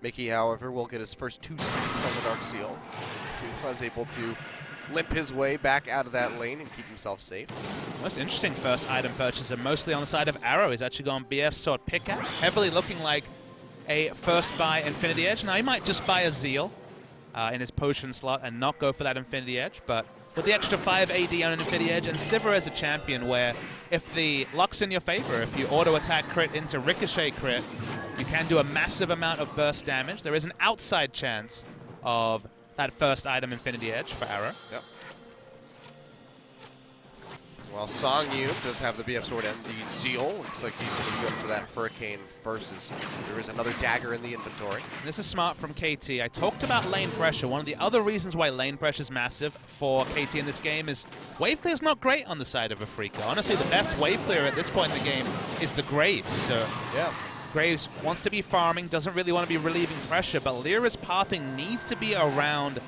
Mickey, however, will get his first 2 stacks on the Dark Seal. So he was able to limp his way back out of that lane and keep himself safe. Most interesting first item purchaser, mostly on the side of Arrow. He's actually gone BF Sword Pickaxe, heavily looking like a first buy Infinity Edge. Now, he might just buy a Zeal in his potion slot and not go for that Infinity Edge, but with the extra 5 AD on an Infinity Edge, and Sivir as a champion where if the luck's in your favor, if you auto-attack crit into Ricochet crit, you can do a massive amount of burst damage. There is an outside chance of that first item Infinity Edge for Arrow. Yep. Well, Song Yu does have the BF Sword and the Zeal. Looks like he's going to be up for that Hurricane first, as there is another dagger in the inventory. And this is smart from KT. I talked about lane pressure. One of the other reasons why lane pressure is massive for KT in this game is wave clear is not great on the side of Afreeca. Honestly, the best wave clear at this point in the game is the Graves. So yeah, Graves wants to be farming, doesn't really want to be relieving pressure, but Lyra's pathing needs to be around.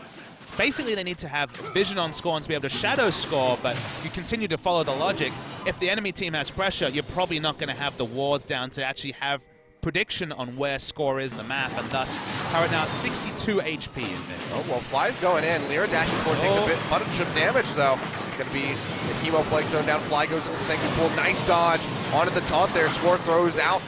Basically, they need to have vision on score and to be able to shadow score, but you continue to follow the logic. If the enemy team has pressure, you're probably not going to have the wards down to actually have prediction on where score is in the map, and thus, Turret now at 62 HP in mid. Oh, well, Fly's going in. Lyra dashes forward, takes a bit, bunch of damage, though. It's going to be the Chemo Plague thrown down. Fly goes into the Senku pool. Nice dodge onto the taunt there. Score throws out.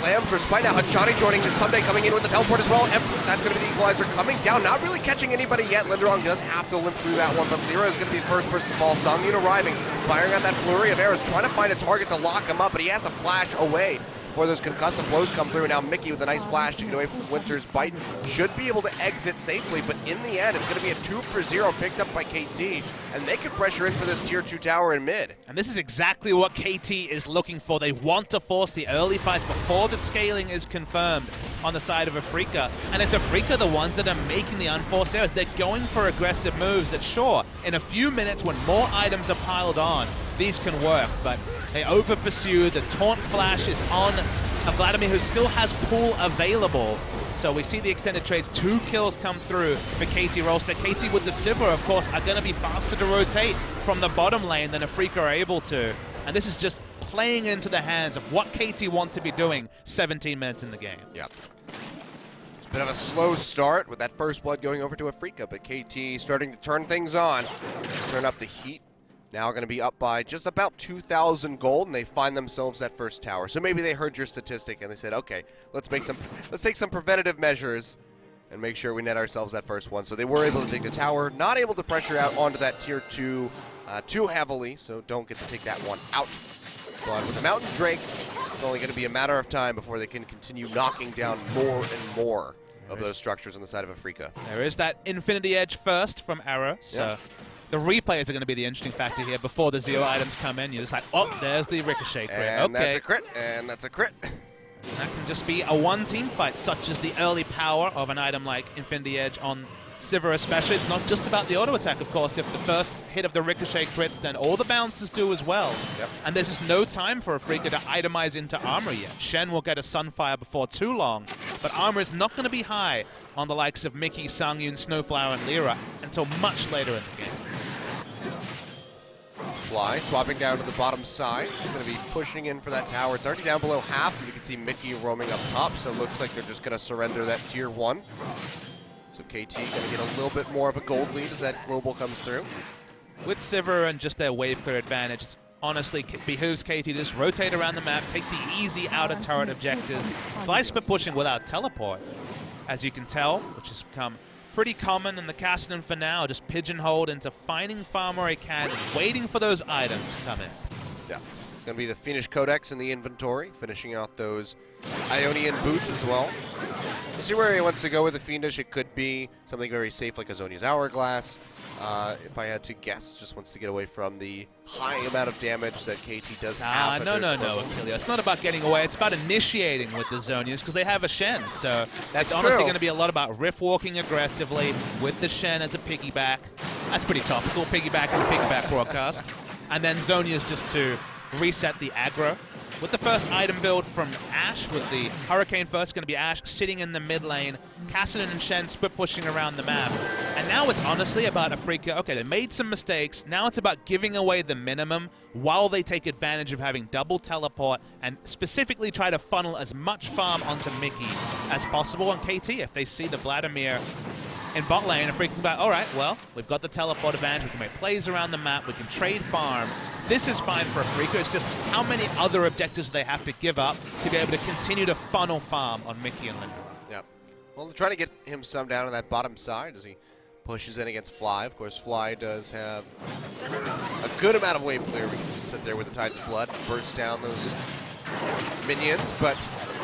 Lambs respite now. Hachani joining the Sunday coming in with the teleport as well. That's going to be the equalizer coming down. Not really catching anybody yet. Linderong does have to limp through that one, but Lyra is going to be the first person to fall. Songyun arriving, firing out that flurry of arrows, trying to find a target to lock him up, but he has a flash away before those concussive blows come through. Now Mickey with a nice flash to get away from Winter's bite. Should be able to exit safely, but in the end, it's going to be a 2-for-0 picked up by KT, and they can pressure in for this tier 2 tower in mid. And this is exactly what KT is looking for. They want to force the early fights before the scaling is confirmed on the side of Afreeca. And it's Afreeca the ones that are making the unforced errors. They're going for aggressive moves that, sure, in a few minutes when more items are piled on, these can work, but they over-pursue. The taunt flash is on a Vladimir who still has pool available. So we see the extended trades. 2 kills come through for KT Rolster. KT with the Sivir, of course, are going to be faster to rotate from the bottom lane than Afreeca are able to. And this is just playing into the hands of what KT want to be doing 17 minutes in the game. Yep. Bit of a slow start with that first blood going over to Afreeca, but KT starting to turn things on. Turn up the heat. Now going to be up by just about 2,000 gold, and they find themselves that first tower. So maybe they heard your statistic and they said, okay, let's take some preventative measures and make sure we net ourselves that first one. So they were able to take the tower, not able to pressure out onto that tier 2 too heavily, so don't get to take that one out. But with the Mountain Drake, it's only going to be a matter of time before they can continue knocking down more and more of those structures on the side of Afreeca. There is that Infinity Edge first from Arrow, so... Yeah. The replays are going to be the interesting factor here before the Zero items come in. You're just like, oh, there's the Ricochet crit. And okay. that's a crit, and that's a crit. And that can just be a one-team fight, such as the early power of an item like Infinity Edge on Sivir especially. It's not just about the auto attack, of course. If the first hit of the Ricochet crits, then all the bounces do as well. Yep. And there's just no time for Afreeca to itemize into armor yet. Shen will get a Sunfire before too long, but armor is not going to be high on the likes of Mickey, Songyun, Snowflower, and Lyra until much later in the game. Fly swapping down to the bottom side. It's going to be pushing in for that tower. It's already down below half. You can see Mickey roaming up top, so it looks like they're just going to surrender that tier 1. So KT going to get a little bit more of a gold lead as that global comes through. With Sivir and just their wave clear advantage, it honestly behooves KT to just rotate around the map, take the easy outer turret objectives. Fly split pushing without teleport, as you can tell, which has become pretty common in the Cassidy for now, just pigeonholed into finding farm where he can and waiting for those items to come in. Yeah, It's going to be the Fiendish Codex in the inventory, finishing out those Ionian boots as well. We'll see where he wants to go with the Fiendish. It could be something very safe like Azonia's Hourglass. If I had to guess, just wants to get away from the high amount of damage that KT does have. No, Achilles. It's not about getting away. It's about initiating with the Zonians because they have a Shen. So that's honestly going to be a lot about riff walking aggressively with the Shen as a piggyback. That's pretty topical, piggyback and piggyback broadcast. And then Zonia's just to reset the aggro. With the first item build from Ashe, with the Hurricane first, going to be Ashe sitting in the mid lane, Kassadin and Shen split pushing around the map. And now it's honestly about Afreeca. Okay, they made some mistakes. Now it's about giving away the minimum while they take advantage of having double teleport and specifically try to funnel as much farm onto Mickey as possible. And KT, if they see the Vladimir in bot lane, Afreeca can be like, all right, well, we've got the teleport advantage. We can make plays around the map. We can trade farm. This is fine for Afreeca. It's just how many other objectives they have to give up to be able to continue to funnel farm on Mickey and Linda. Yep. Well, they're trying to get him some down on that bottom side as he pushes in against Fly. Of course, Fly does have a good amount of wave clear. We can just sit there with the Tide's Blood, burst down those minions, but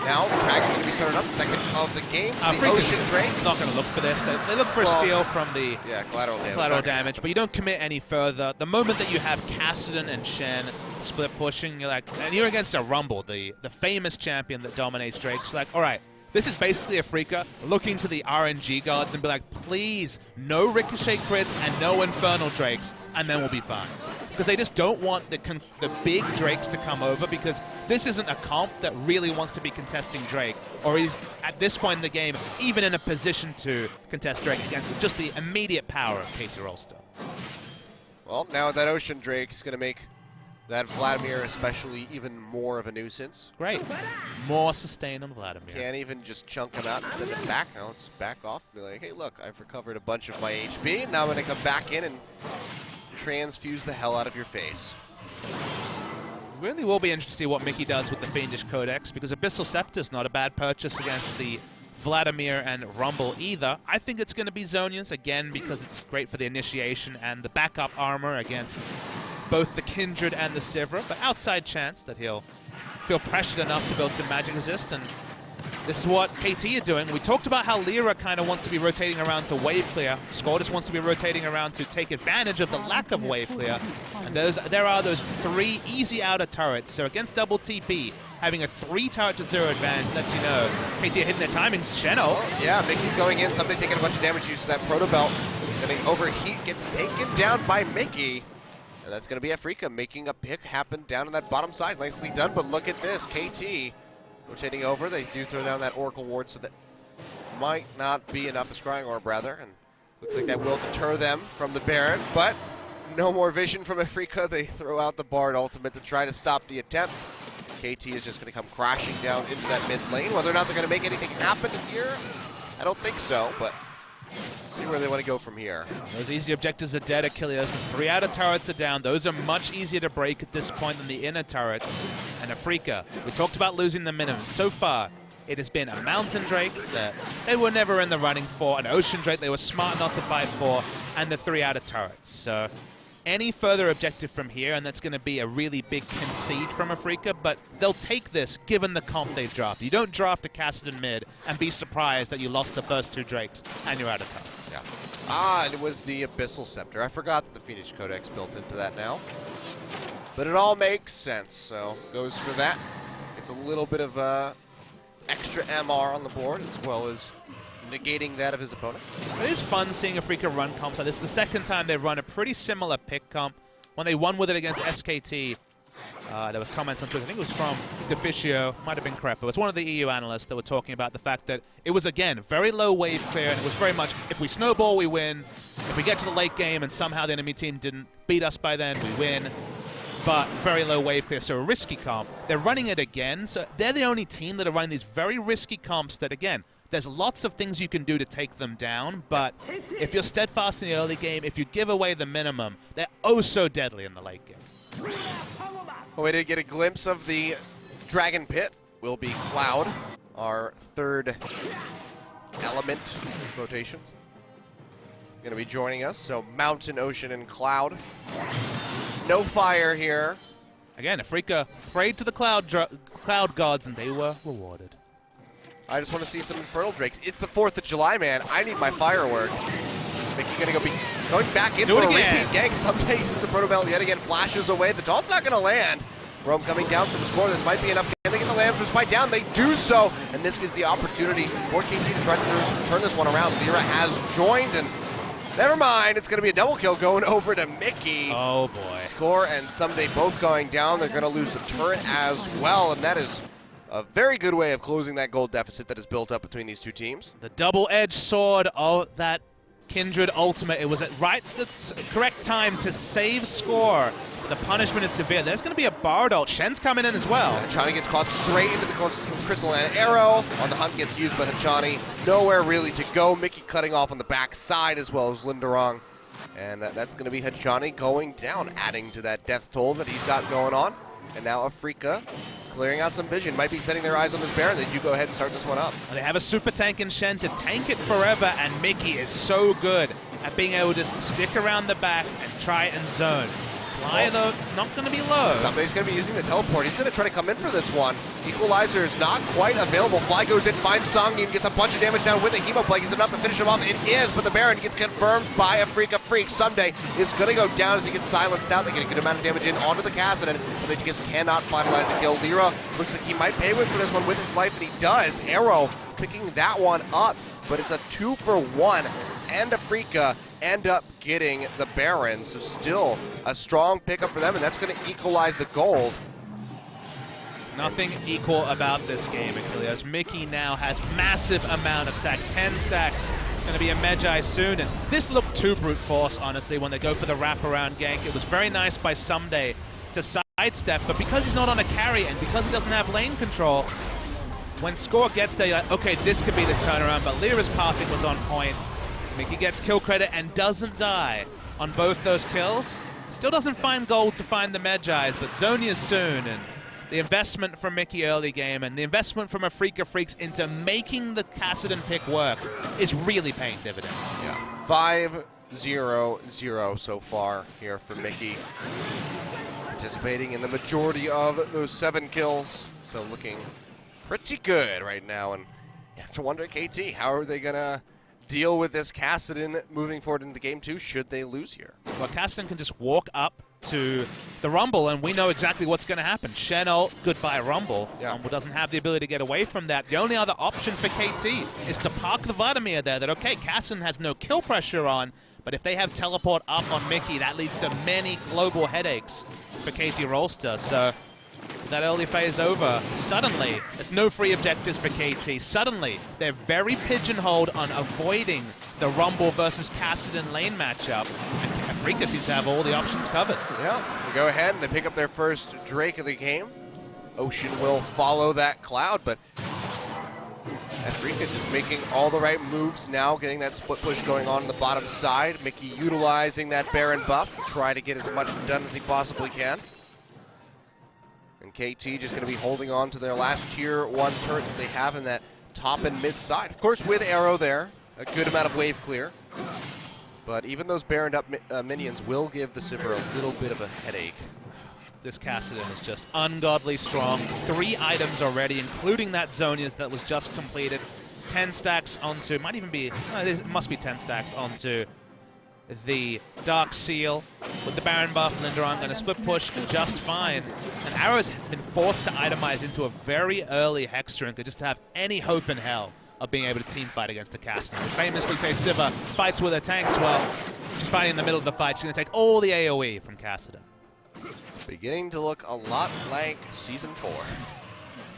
now Dragon's going to be started up, second of the game. The Ocean Drake. Not going to look for this. They look for a steal from the collateral damage, but you don't commit any further. The moment that you have Kassadin and Shen split pushing, you're like, and you're against a Rumble, the famous champion that dominates Drakes. Like, all right, this is basically Afreeca looking to the RNG gods and be like, please, no Ricochet crits and no Infernal Drakes, and then we'll be fine. Because they just don't want the big Drakes to come over, because this isn't a comp that really wants to be contesting Drake, or is, at this point in the game, even in a position to contest Drake against just the immediate power of KT Rolster. Well, now that Ocean Drake's going to make that Vladimir especially even more of a nuisance. Great. More sustain on Vladimir. Can't even just chunk him out and send him back. Now it's back off and be like, hey, look, I've recovered a bunch of my HP. Now I'm going to come back in and transfuse the hell out of your face. Really will be interesting to see what Mickey does with the Fiendish Codex, because Abyssal Scepter's not a bad purchase against the Vladimir and Rumble either. I think it's going to be Zonia's, again, because it's great for the initiation and the backup armor against both the Kindred and the Sivra, but outside chance that he'll feel pressured enough to build some magic resist, and this is what KT are doing. We talked about how Lyra kind of wants to be rotating around to wave clear. Scortus wants to be rotating around to take advantage of the lack of wave clear. And there are those 3 easy outer turrets. So against double TP, having a 3 turret to 0 advantage lets you know KT are hitting their timings. Sheno. Yeah, Mickey's going in. Somebody taking a bunch of damage, uses that Proto Belt. He's going to overheat, gets taken down by Mickey. And that's going to be Afreeca making a pick happen down on that bottom side. Nicely done, but look at this. KT rotating over. They do throw down that Oracle Ward, so that might not be enough. The Scrying Orb, rather. And looks like that will deter them from the Baron, but no more vision from Afreeca. They throw out the Bard ultimate to try to stop the attempt. KT is just going to come crashing down into that mid lane. Whether or not they're going to make anything happen here, I don't think so, but see where they want to go from here. Those easy objectives are dead, Achilles. The 3 outer turrets are down. Those are much easier to break at this point than the inner turrets. And Afreeca, we talked about losing the minimum. So far, it has been a Mountain Drake that they were never in the running for, an Ocean Drake they were smart not to fight for, and the 3 outer turrets. So any further objective from here, and that's going to be a really big concede from Afreeca, but they'll take this given the comp they've drafted. You don't draft a Kassadin mid and be surprised that you lost the first 2 Drakes and you're out of time. Yeah. Ah, and it was the Abyssal Scepter. I forgot that the Fiendish Codex built into that now. But it all makes sense, so goes for that. It's a little bit of extra MR on the board, as well as negating that of his opponents. It is fun seeing Afreeca run comps like this. The second time they've run a pretty similar pick comp. When they won with it against SKT, there were comments on Twitter, I think it was from Deficio, might have been Crepa. It was one of the EU analysts that were talking about the fact that it was, again, very low wave clear, and it was very much, if we snowball, we win. If we get to the late game and somehow the enemy team didn't beat us by then, we win. But very low wave clear, so a risky comp. They're running it again, so they're the only team that are running these very risky comps that, again, there's lots of things you can do to take them down, but if you're steadfast in the early game, if you give away the minimum, they're oh so deadly in the late game. Well, we did get a glimpse of the Dragon Pit. Will be Cloud, our 3rd element rotations. Going to be joining us, so Mountain, Ocean, and Cloud. No fire here Again, Afreeca prayed to the cloud gods, and they were rewarded. I just want to see some Infernal Drakes. It's the 4th of July, man. I need my fireworks. Mickey gonna be going back in for a repeat gank. Someday uses the Proto Belt yet again, flashes away. The taunt's not gonna land. Rome coming down from the score. This might be enough. Can they get the Lambs respite down? They do so, and this gives the opportunity for KT to try to turn this one around. Lyra has joined, and never mind. It's gonna be a double kill going over to Mickey. Oh boy. Score and Someday both going down. They're gonna lose the turret as well, and that is a very good way of closing that gold deficit that is built up between these two teams. The double-edged sword of that Kindred ultimate. It was at the correct time to save score. The punishment is severe. There's going to be a Bard ult. Shen's coming in as well. Hachani gets caught straight into the Crystalline Arrow. On the hunt gets used by Hachani. Nowhere really to go. Mickey cutting off on the backside as well as Linderong. And that's going to be Hachani going down, adding to that death toll that he's got going on. And now Afreeca clearing out some vision. Might be setting their eyes on this Baron. They do go ahead and start this one up. They have a super tank in Shen to tank it forever, and Mickey is so good at being able to stick around the back and try and zone. Fly, though, it's not going to be low. Somebody's going to be using the teleport. He's going to try to come in for this one. Equalizer is not quite available. Fly goes in, finds Songin, gets a bunch of damage down with a Hemo Plague. Is it enough to finish him off? It is, but the Baron gets confirmed by Afreeca Freecs. Someday is going to go down as he gets silenced out. They get a good amount of damage in onto the Kassadin, but they just cannot finalize the kill. Lyra looks like he might pay for this one with his life, and he does. Arrow picking that one up, but it's a 2-for-1, and Afreeca end up getting the Baron, so still a strong pickup for them, and that's going to equalize the gold. Nothing equal about this game, Achilles. Mickey now has massive amount of stacks, 10 stacks. Going to be a Magi soon, and this looked too brute force, honestly, when they go for the wraparound gank. It was very nice by Someday to sidestep, but because he's not on a carry and because he doesn't have lane control, when score gets there, you're like, okay, this could be the turnaround, but Lyra's pathing was on point. Mickey gets kill credit and doesn't die on both those kills. Still doesn't find gold to find the Magi's, but Zonia's soon, and the investment from Mickey early game and the investment from Afreeca Freecs into making the Kassadin pick work is really paying dividends. Yeah, 5-0-0 so far here for Mickey. Participating in the majority of those 7 kills, so looking pretty good right now. And you have to wonder, KT, how are they going to deal with this Kassadin moving forward into game 2 should they lose here? Well, Kassadin can just walk up to the Rumble, and we know exactly what's going to happen. Shen ult, goodbye Rumble. Yeah. Rumble doesn't have the ability to get away from that. The only other option for KT is to park the Vladimir there that, okay, Kassadin has no kill pressure on, but if they have teleport up on Mickey, that leads to many global headaches for KT Rolster. So that early phase over, suddenly, there's no free objectives for KT. Suddenly, they're very pigeonholed on avoiding the Rumble versus Kassadin lane matchup. And Afreeca seems to have all the options covered. Yeah, they go ahead and they pick up their first Drake of the game. Ocean will follow that Cloud, but Afreeca just making all the right moves now, getting that split push going on the bottom side. Mickey utilizing that Baron buff to try to get as much done as he possibly can. And KT just going to be holding on to their last tier 1 turrets that they have in that top and mid side. Of course, with Arrow there, a good amount of wave clear. But even those Baroned up minions will give the Sivir a little bit of a headache. This Kassadin is just ungodly strong. 3 items already, including that Zonia's that was just completed. 10 stacks onto, might even be, it must be 10 stacks onto the Dark Seal. With the Baron buff, Linderong going to split push just fine. And Arrow's been forced to itemize into a very early Hex Drinker just to have any hope in hell of being able to team fight against the Kassadin. We famously say Sivir fights with her tanks. Well, she's fighting in the middle of the fight. She's going to take all the AoE from Kassadin. It's beginning to look a lot like Season 4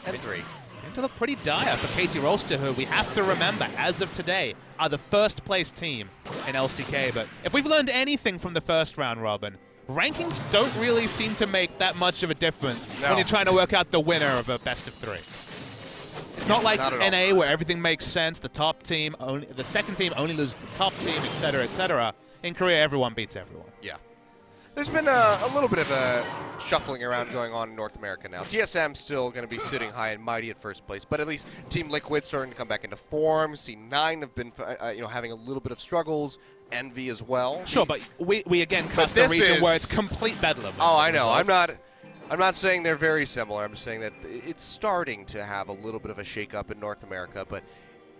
and 3. To look pretty dire for KT Rolster, who we have to remember, as of today, are the first place team in LCK. But if we've learned anything from the first round, Robin, rankings don't really seem to make that much of a difference when you're trying to work out the winner of a best of 3. It's not like NA where everything makes sense. The top team, the second team only loses the top team, etc., etc. In Korea, everyone beats everyone. Yeah. There's been a little bit of a shuffling around going on in North America now. TSM still going to be sitting high and mighty at first place, but at least Team Liquid starting to come back into form. C9 have been having a little bit of struggles. Envy as well. Sure, but we again cast a region where it's complete bedlam. Oh, I know. I'm I'm not saying they're very similar. I'm just saying that it's starting to have a little bit of a shake-up in North America. But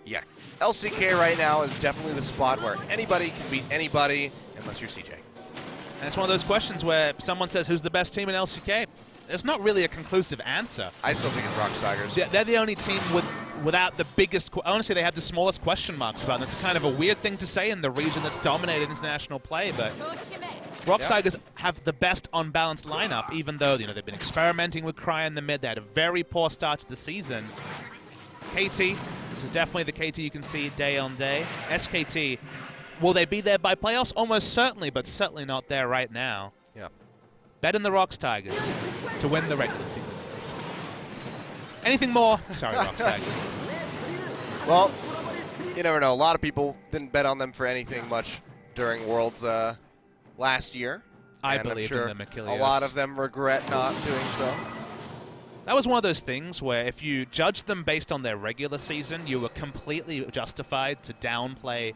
yeah, LCK right now is definitely the spot where anybody can beat anybody unless you're CJ. And it's one of those questions where someone says, who's the best team in LCK? There's not really a conclusive answer. I still think it's Rock Tigers. They're the only team without the biggest... Honestly, they have the smallest question marks about it. It's kind of a weird thing to say in the region that's dominated international play, but Rock Tigers have the best unbalanced lineup, even though they've been experimenting with Cry in the mid. They had a very poor start to the season. KT, this is definitely the KT you can see day on day. SKT, will they be there by playoffs? Almost certainly, but certainly not there right now. Yeah. Bet in the Rocks Tigers to win the regular season at least. Anything more? Sorry, Rocks Tigers. Well, you never know. A lot of people didn't bet on them for anything much during Worlds last year. I and believe I'm sure in them, Achilles. A lot of them regret not doing so. That was one of those things where if you judged them based on their regular season, you were completely justified to downplay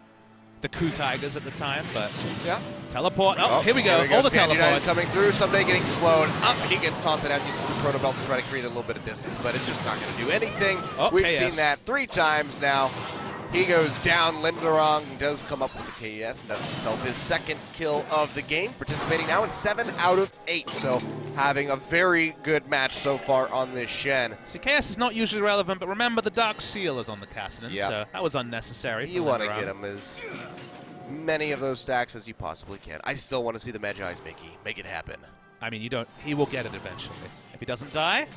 the Coup Tigers at the time, but yeah. Teleport. Oh, here we go. All the teleports coming through. Someday getting slowed up. He gets taunted out. Uses the Proto Belt to try to create a little bit of distance, but it's just not going to do anything. Oh, We've KS. seen that 3 times now. He goes down. Linderong does come up with the KS and does himself his second kill of the game. Participating now in 7 out of 8. So having a very good match so far on this Shen. See, KS is not usually relevant, but remember the Dark Seal is on the Cassidy, so that was unnecessary. You want to get him as many of those stacks as you possibly can. I still want to see the Magi's Mickey. Make it happen. I mean, he will get it eventually. If he doesn't die.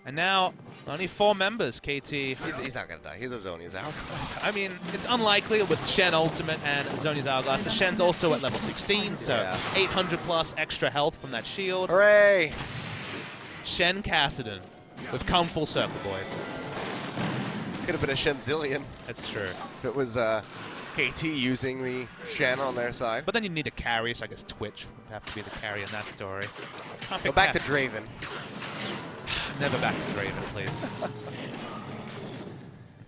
And now, only 4 members, KT. He's not going to die. He's a Zhonya's Hourglass. I mean, it's unlikely with Shen Ultimate and Zhonya's Hourglass. The Shen's also at level 16, so 800 plus extra health from that shield. Hooray! Shen Cassidy. We've come full circle, boys. Could have been a Shenzillion. That's true. If it was KT using the Shen on their side. But then you need a carry, so I guess Twitch would have to be the carry in that story. Go back to Draven. Never back to Draven, please.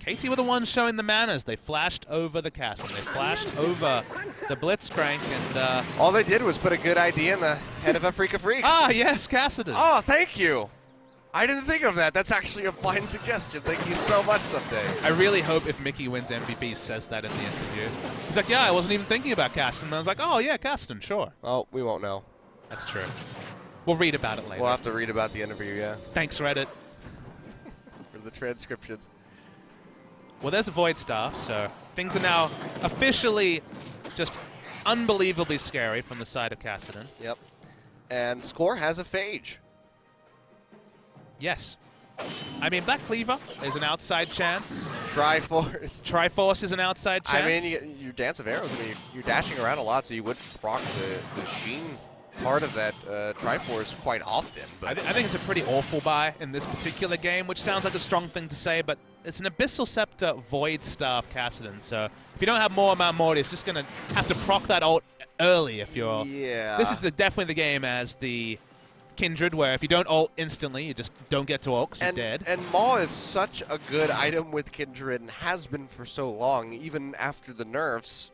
KT were the ones showing the manners. They flashed over the castle. They flashed over the Blitzcrank, and all they did was put a good idea in the head of Afreeca Freecs. Ah, yes, Cassidy. Oh, thank you. I didn't think of that. That's actually a fine suggestion. Thank you so much someday. I really hope if Mickey wins MVP, he says that in the interview. He's like, yeah, I wasn't even thinking about Cassidy. And I was like, oh, yeah, Cassidy, sure. Well, we won't know. That's true. We'll read about it later. We'll have to read about the interview, yeah. Thanks, Reddit. For the transcriptions. Well, there's a Void Staff, so things are now officially just unbelievably scary from the side of Cassidy. Yep. And Score has a Phage. Yes. I mean, Black Cleaver is an outside chance. Triforce. Triforce is an outside chance. I mean, you Dance of Arrows. I mean, you're dashing around a lot, so you would proc the Sheen part of that Triforce quite often. But I think it's a pretty awful buy in this particular game, which sounds like a strong thing to say, but it's an Abyssal Scepter Void Staff Cassidy, so if you don't have more Mount Morty, it's just going to have to proc that ult early if you're... Yeah. This is definitely the game as the Kindred, where if you don't ult instantly, you just don't get to ult because you're dead. And Maw is such a good item with Kindred and has been for so long, even after the nerfs.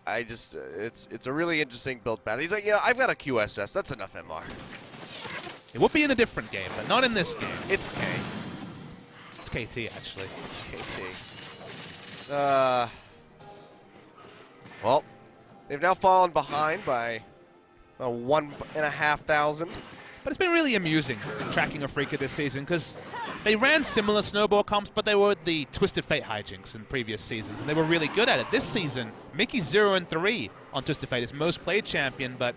I just, it's a really interesting build path. He's like, I've got a QSS. That's enough MR. It would be in a different game, but not in this game. It's K. It's KT, actually. It's KT. Well, they've now fallen behind by 1,500. But it's been really amusing tracking Afreeca this season because they ran similar snowball comps, but they were the Twisted Fate hijinks in previous seasons, and they were really good at it. This season, Mickey's 0-3 on Twisted Fate, his most played champion, but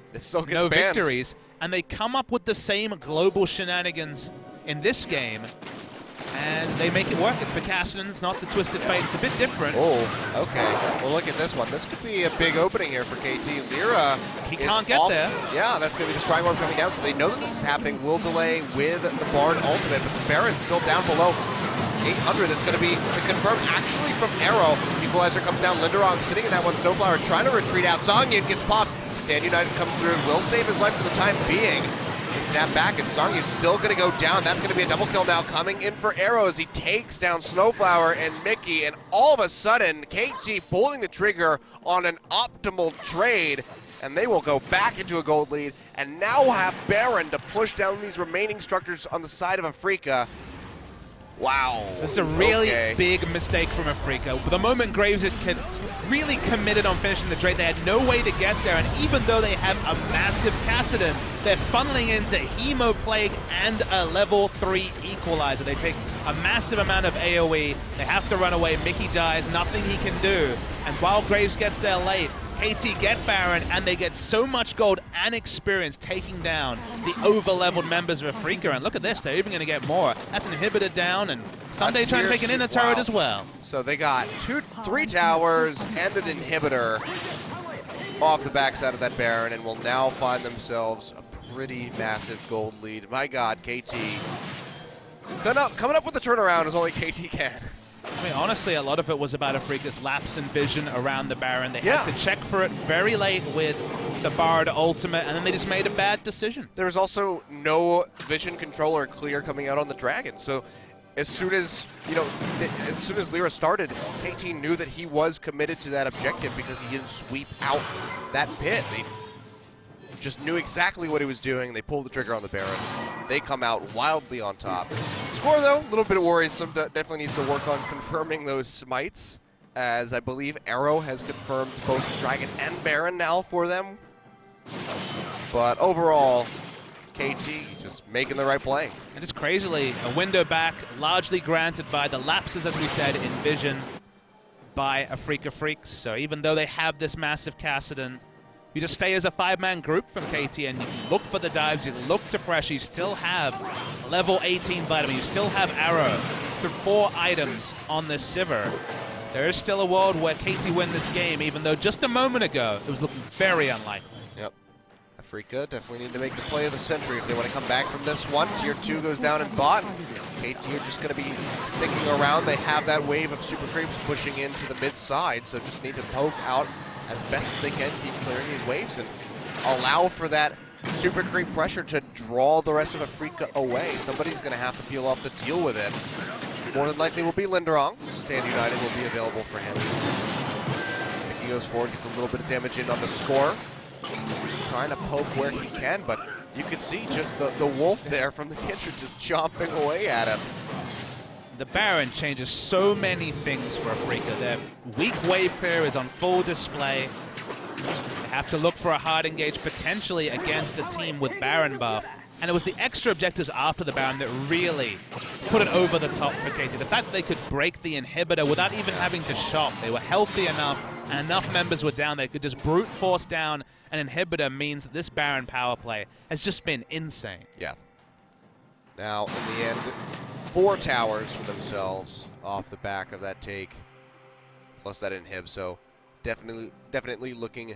no victories. And they come up with the same global shenanigans in this game, and they make it work. It's the Cassidy, it's not the Twisted Fate. It's a bit different. Oh, okay. Well, look at this one. This could be a big opening here for KT. Lyra, he can't get there. Yeah, that's going to be the Strike Orb coming down, so they know that this is happening. Will delay with the Bard ultimate, but the Baron's still down below 800. That's going to be confirmed actually from Arrow. Equalizer comes down. Linderong sitting in that one. Snowflower trying to retreat out. Songyun gets popped. Stand United comes through and will save his life for the time being. They snap back, and Songyun's still going to go down. That's going to be a double kill now coming in for Arrow as he takes down Snowflower and Mickey, and all of a sudden, KT pulling the trigger on an optimal trade and they will go back into a gold lead, and now have Baron to push down these remaining structures on the side of Afreeca. Wow. So it's a really big mistake from Afreeca. The moment Graves had really committed on finishing the Drake, they had no way to get there, and even though they have a massive Kassadin, they're funneling into Hemo Plague and a level 3 Equalizer. They take a massive amount of AoE, they have to run away, Mickey dies, nothing he can do, and while Graves gets there late, KT get Baron, and they get so much gold and experience taking down the over-leveled members of Afreeca. And look at this, they're even going to get more. That's an inhibitor down, and Sunday trying to take an inner turret as well. So they got 3 towers and an inhibitor off the backside of that Baron, and will now find themselves a pretty massive gold lead. My God, KT. Coming up with the turnaround as only KT can. I mean, honestly, a lot of it was about Afreeca's lapse in vision around the Baron. They had to check for it very late with the Bard ultimate, and then they just made a bad decision. There was also no vision controller clear coming out on the Dragon, so as soon as, as soon as Lyra started, KT knew that he was committed to that objective because he didn't sweep out that pit. They just knew exactly what he was doing. They pulled the trigger on the Baron. They come out wildly on top. Score, though, a little bit worrisome. Definitely needs to work on confirming those smites, as I believe Arrow has confirmed both Dragon and Baron now for them. But overall, KT just making the right play. And just crazily, a window back, largely granted by the lapses, as we said, in vision by Afreeca Freecs. So even though they have this massive Kassadin, you just stay as a 5-man group from KT, and you look for the dives, you look to pressure, you still have level 18 vitamin, you still have arrow, 4 items on this Sivir. There is still a world where KT win this game, even though just a moment ago, it was looking very unlikely. Yep. Afreeca definitely need to make the play of the century if they want to come back from this one. Tier 2 goes down in bot. KT are just going to be sticking around. They have that wave of super creeps pushing into the mid side, so just need to poke out as best as they can, keep clearing these waves and allow for that super creep pressure to draw the rest of Afreeca away. Somebody's going to have to peel off to deal with it. More than likely will be Linderong. Stand United will be available for him. Mickey goes forward, gets a little bit of damage in on the score. Trying to poke where he can, but you can see just the wolf there from the Kindred just chomping away at him. The Baron changes so many things for Afreeca. Their weak wave clear is on full display. They have to look for a hard engage potentially against a team with Baron buff. And it was the extra objectives after the Baron that really put it over the top for KT. The fact that they could break the inhibitor without even having to shop. They were healthy enough, and enough members were down. They could just brute force down an inhibitor means that this Baron power play has just been insane. Yeah. Now, in the end, 4 towers for themselves off the back of that take, plus that inhib, so definitely looking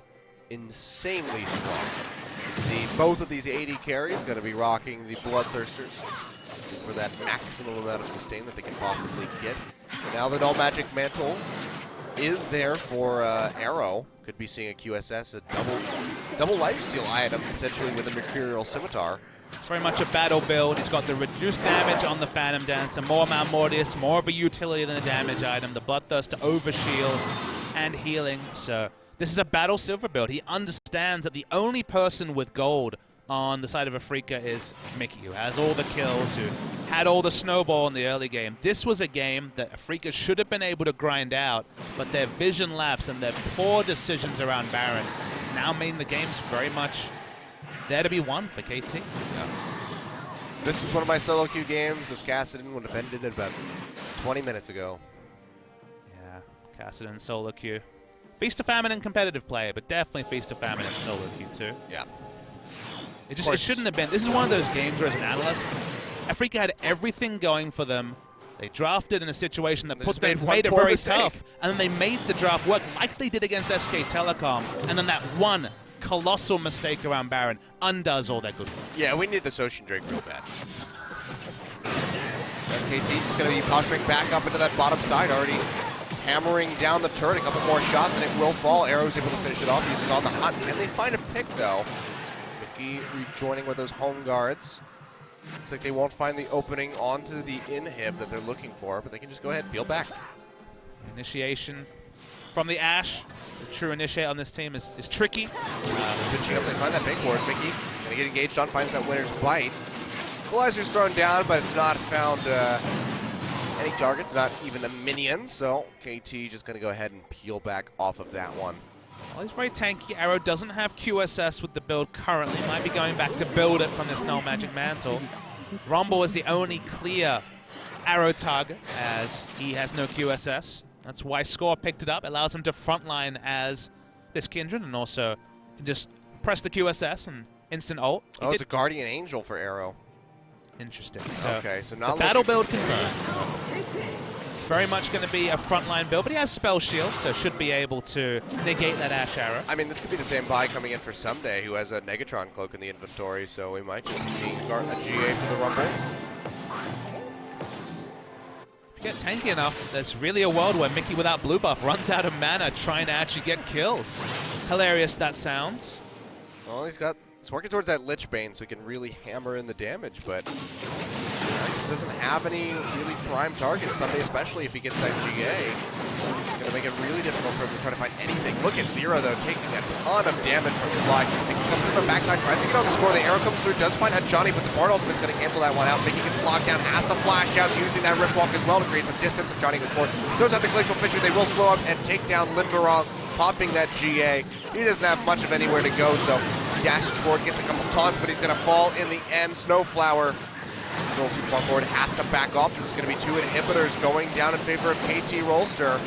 insanely strong. You can see both of these AD carries going to be rocking the Bloodthirsters for that maximum amount of sustain that they can possibly get. Now the Null Magic Mantle is there for Arrow. Could be seeing a QSS, a double lifesteal item, potentially with a Mercurial Scimitar. It's very much a battle build. He's got the reduced damage on the Phantom Dancer, more Mount Mortius, more of a utility than a damage item, the Bloodthirst to overshield and healing. So this is a battle silver build. He understands that the only person with gold on the side of Afreeca is Mickey, who has all the kills, who had all the snowball in the early game. This was a game that Afreeca should have been able to grind out, but their vision lapse and their poor decisions around Baron now mean the game's very much there to be won for KT. Yeah. This was one of my solo queue games. This Kassadin would have ended about 20 minutes ago. Yeah, Kassadin solo queue. Feast of Famine in competitive play, but definitely Feast of Famine in solo queue too. Yeah. It shouldn't have been. This is one of those games where, as an analyst, Afreeca had everything going for them. They drafted in a situation that made it very tough, and then they made the draft work like they did against SK Telecom, and then that one colossal mistake around Baron undoes all that good work. Yeah, we need this Ocean Drake real bad. KT just going to be posturing back up into that bottom side, already hammering down the turret. A couple more shots and it will fall. Arrow's able to finish it off. He's on the hunt. Can they find a pick, though? Mickey rejoining with those home guards. Looks like they won't find the opening onto the inhib that they're looking for, but they can just go ahead and peel back. Initiation from the Ashe. The true initiate on this team is tricky. Good chance they find that big board. Mickey gonna get engaged on, finds that winner's bite. Equalizer's thrown down, but it's not found any targets, not even a minion. So KT just gonna go ahead and peel back off of that one. Well, he's very tanky. Arrow doesn't have QSS with the build currently. Might be going back to build it from this Null Magic Mantle. Rumble is the only clear Arrow target as he has no QSS. That's why Score picked it up. It allows him to frontline as this Kindred and also can just press the QSS and instant ult. Oh, it's a Guardian Angel for Arrow. Interesting. So okay, so now battle build confirmed. Very much going to be a frontline build, but he has Spell Shield, so should be able to negate that Ashe Arrow. I mean, this could be the same buy coming in for Someday, who has a Negatron Cloak in the inventory, so we might just be seeing a GA for the Rumble. If you get tanky enough, there's really a world where Mickey without blue buff runs out of mana trying to actually get kills. Hilarious that sounds. Well, he's working towards that Lich Bane, so he can really hammer in the damage, but he just doesn't have any really prime targets. Someday, especially if he gets that GA, it's going to make it really difficult for him to try to find anything. Look at Lyra, though, taking a ton of damage from the fly. Mickey comes in the backside, tries to get on the score. The arrow comes through, does find Johnny, but the Bard ultimate's going to cancel that one out. Mickey gets locked down, has to flash out, using that Rip Walk as well to create some distance, and Johnny goes forward. Throws out the Glacial Fissure. They will slow up and take down Limberong, popping that GA. He doesn't have much of anywhere to go, so he dashes forward, gets a couple taunts, but he's going to fall in the end. Snowflower, a little too far forward, has to back off. This is going to be 2 inhibitors going down in favor of KT Rolster.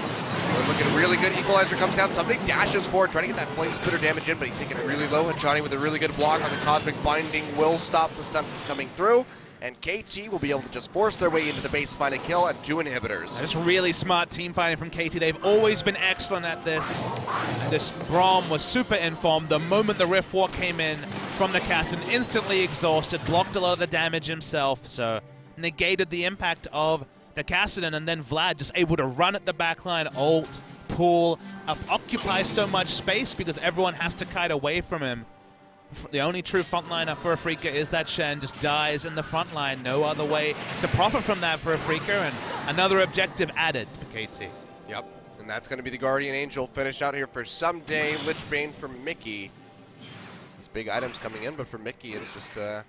We're looking really good. Equalizer comes down. Somebody dashes forward, trying to get that Flame Spitter damage in, but he's taking it really low. And Johnny with a really good block on the Cosmic Binding will stop the stun from coming through. And KT will be able to just force their way into the base, find a kill, and 2 inhibitors. That's really smart team fighting from KT. They've always been excellent at this. And this Braum was super informed. The moment the Rift Walk came in from the Kassadin, instantly exhausted, blocked a lot of the damage himself, so negated the impact of the Kassadin, and then Vlad just able to run at the backline, ult, pull, occupy so much space because everyone has to kite away from him. The only true frontliner for Afreeca is that Shen just dies in the front line. No other way to profit from that for Afreeca, and another objective added for KT. Yep, and that's going to be the Guardian Angel finished out here for Someday. Lich Bane for Mickey. These big items coming in, but for Mickey, it's just a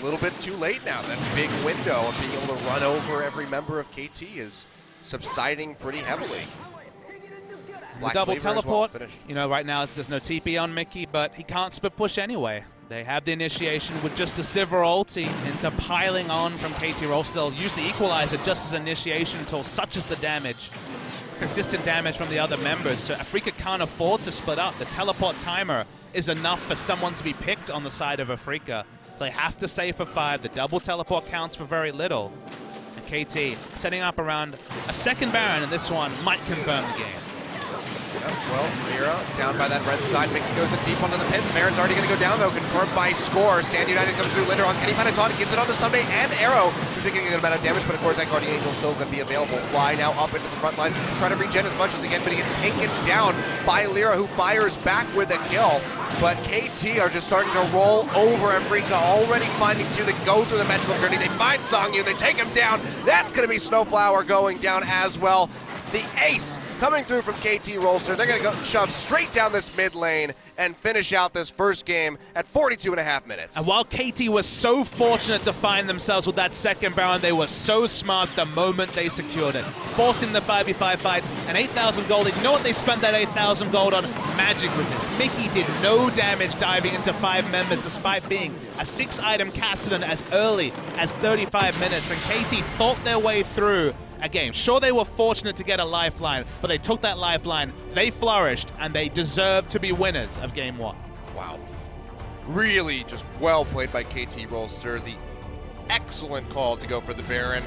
little bit too late now. That big window of being able to run over every member of KT is subsiding pretty heavily. The double teleport, you know, right now there's no TP on Mickey, but he can't split push anyway. They have the initiation with just the Sivir ulti into piling on from KT Rolster. They'll use the Equalizer just as initiation until such is the damage. Consistent damage from the other members, so Afreeca can't afford to split up. The teleport timer is enough for someone to be picked on the side of Afreeca. So they have to stay for 5. The double teleport counts for very little. And KT setting up around a second Baron, and this one might confirm the game. Well, Lyra down by that red side. Mickey goes in deep onto the pit. Baron's already going to go down, though. Confirmed by Score. Stand United comes through. Linderhawk, any kind of taunt, gets it onto Someday and Arrow. He's taking a good amount of damage, but of course that Guardian Angel still going to be available. Fly now up into the front line, trying to regen as much as he can, but he gets taken down by Lyra, who fires back with a kill. But KT are just starting to roll over Afreeca, already finding 2 that go through the magical journey. They find Songyu, they take him down. That's going to be Snowflower going down as well. The ace coming through from KT Rolster. They're going to go shove straight down this mid lane and finish out this first game at 42.5 minutes. And while KT was so fortunate to find themselves with that second Baron, they were so smart the moment they secured it. Forcing the 5v5 fights and 8,000 gold. You know what they spent that 8,000 gold on? Magic Resist. Mickey did no damage diving into 5 members despite being a 6-item Kassadin as early as 35 minutes. And KT thought their way through a game. Sure, they were fortunate to get a lifeline, but they took that lifeline, they flourished, and they deserved to be winners of Game 1. Wow. Really just well played by KT Rolster. The excellent call to go for the Baron,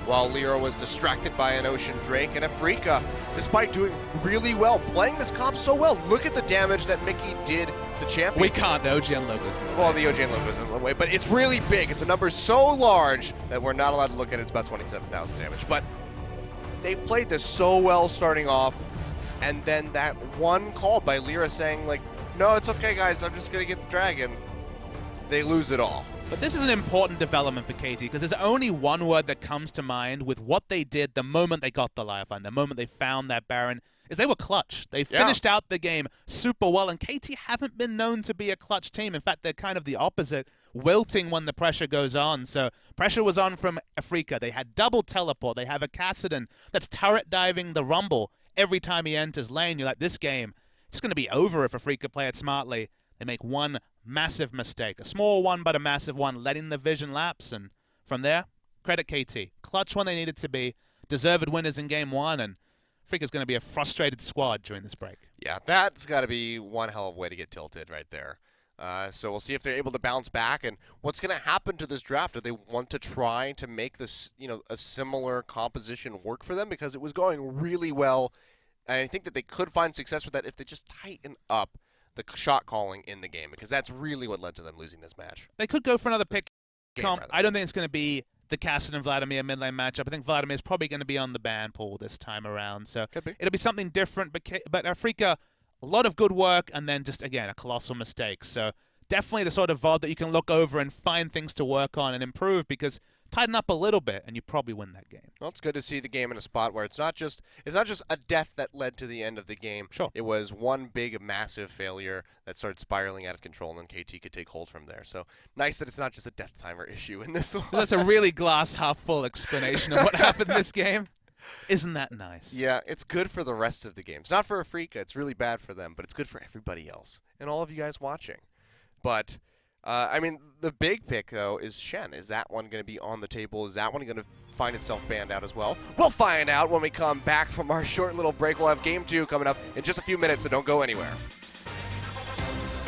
while Lyra was distracted by an Ocean Drake. And Afreeca, despite doing really well, playing this comp so well, look at the damage that Mickey did to champions. We can't, the OGN logo's in the way. Well, the OGN logo's in the way, but it's really big. It's a number so large that we're not allowed to look at it. It's about 27,000 damage. But they played this so well starting off, and then that one call by Lyra saying, like, no, it's okay, guys, I'm just going to get the dragon. They lose it all. But this is an important development for KT because there's only one word that comes to mind with what they did the moment they got the Lifeline, the moment they found that Baron, is they were clutch. They finished out the game super well, and KT haven't been known to be a clutch team. In fact, they're kind of the opposite, wilting when the pressure goes on. So pressure was on from Afreeca. They had double teleport. They have a Kassadin that's turret diving the Rumble every time he enters lane. You're like, this game, it's going to be over if Afreeca play it smartly. They make one massive mistake, a small one but a massive one, letting the vision lapse, and from there, credit KT. Clutch when they needed to be, deserved winners in game one, and Afreeca's going to be a frustrated squad during this break. Yeah, that's got to be one hell of a way to get tilted right there. So we'll see if they're able to bounce back, and what's going to happen to this draft. Do they want to try to make this, a similar composition work for them, because it was going really well, and I think that they could find success with that if they just tighten up the shot calling in the game, because that's really what led to them losing this match. They could go for another pick. I don't think it's going to be the Kassadin and Vladimir mid lane matchup. I think Vladimir's probably going to be on the ban pool this time around, so it'll be something different. But Afreeca, a lot of good work, and then just, again, a colossal mistake. So definitely the sort of VOD that you can look over and find things to work on and improve, because tighten up a little bit and you probably win that game. Well, it's good to see the game in a spot where it's not just a death that led to the end of the game. Sure. It was one big, massive failure that started spiraling out of control, and then KT could take hold from there. So nice that it's not just a death timer issue in this one. That's a really glass half full explanation of what happened in this game. Isn't that nice? Yeah, it's good for the rest of the game. It's not for Afreeca. It's really bad for them, but it's good for everybody else and all of you guys watching. But I mean, the big pick, though, is Shen. Is that one going to be on the table? Is that one going to find itself banned out as well? We'll find out when we come back from our short little break. We'll have Game 2 coming up in just a few minutes, so don't go anywhere.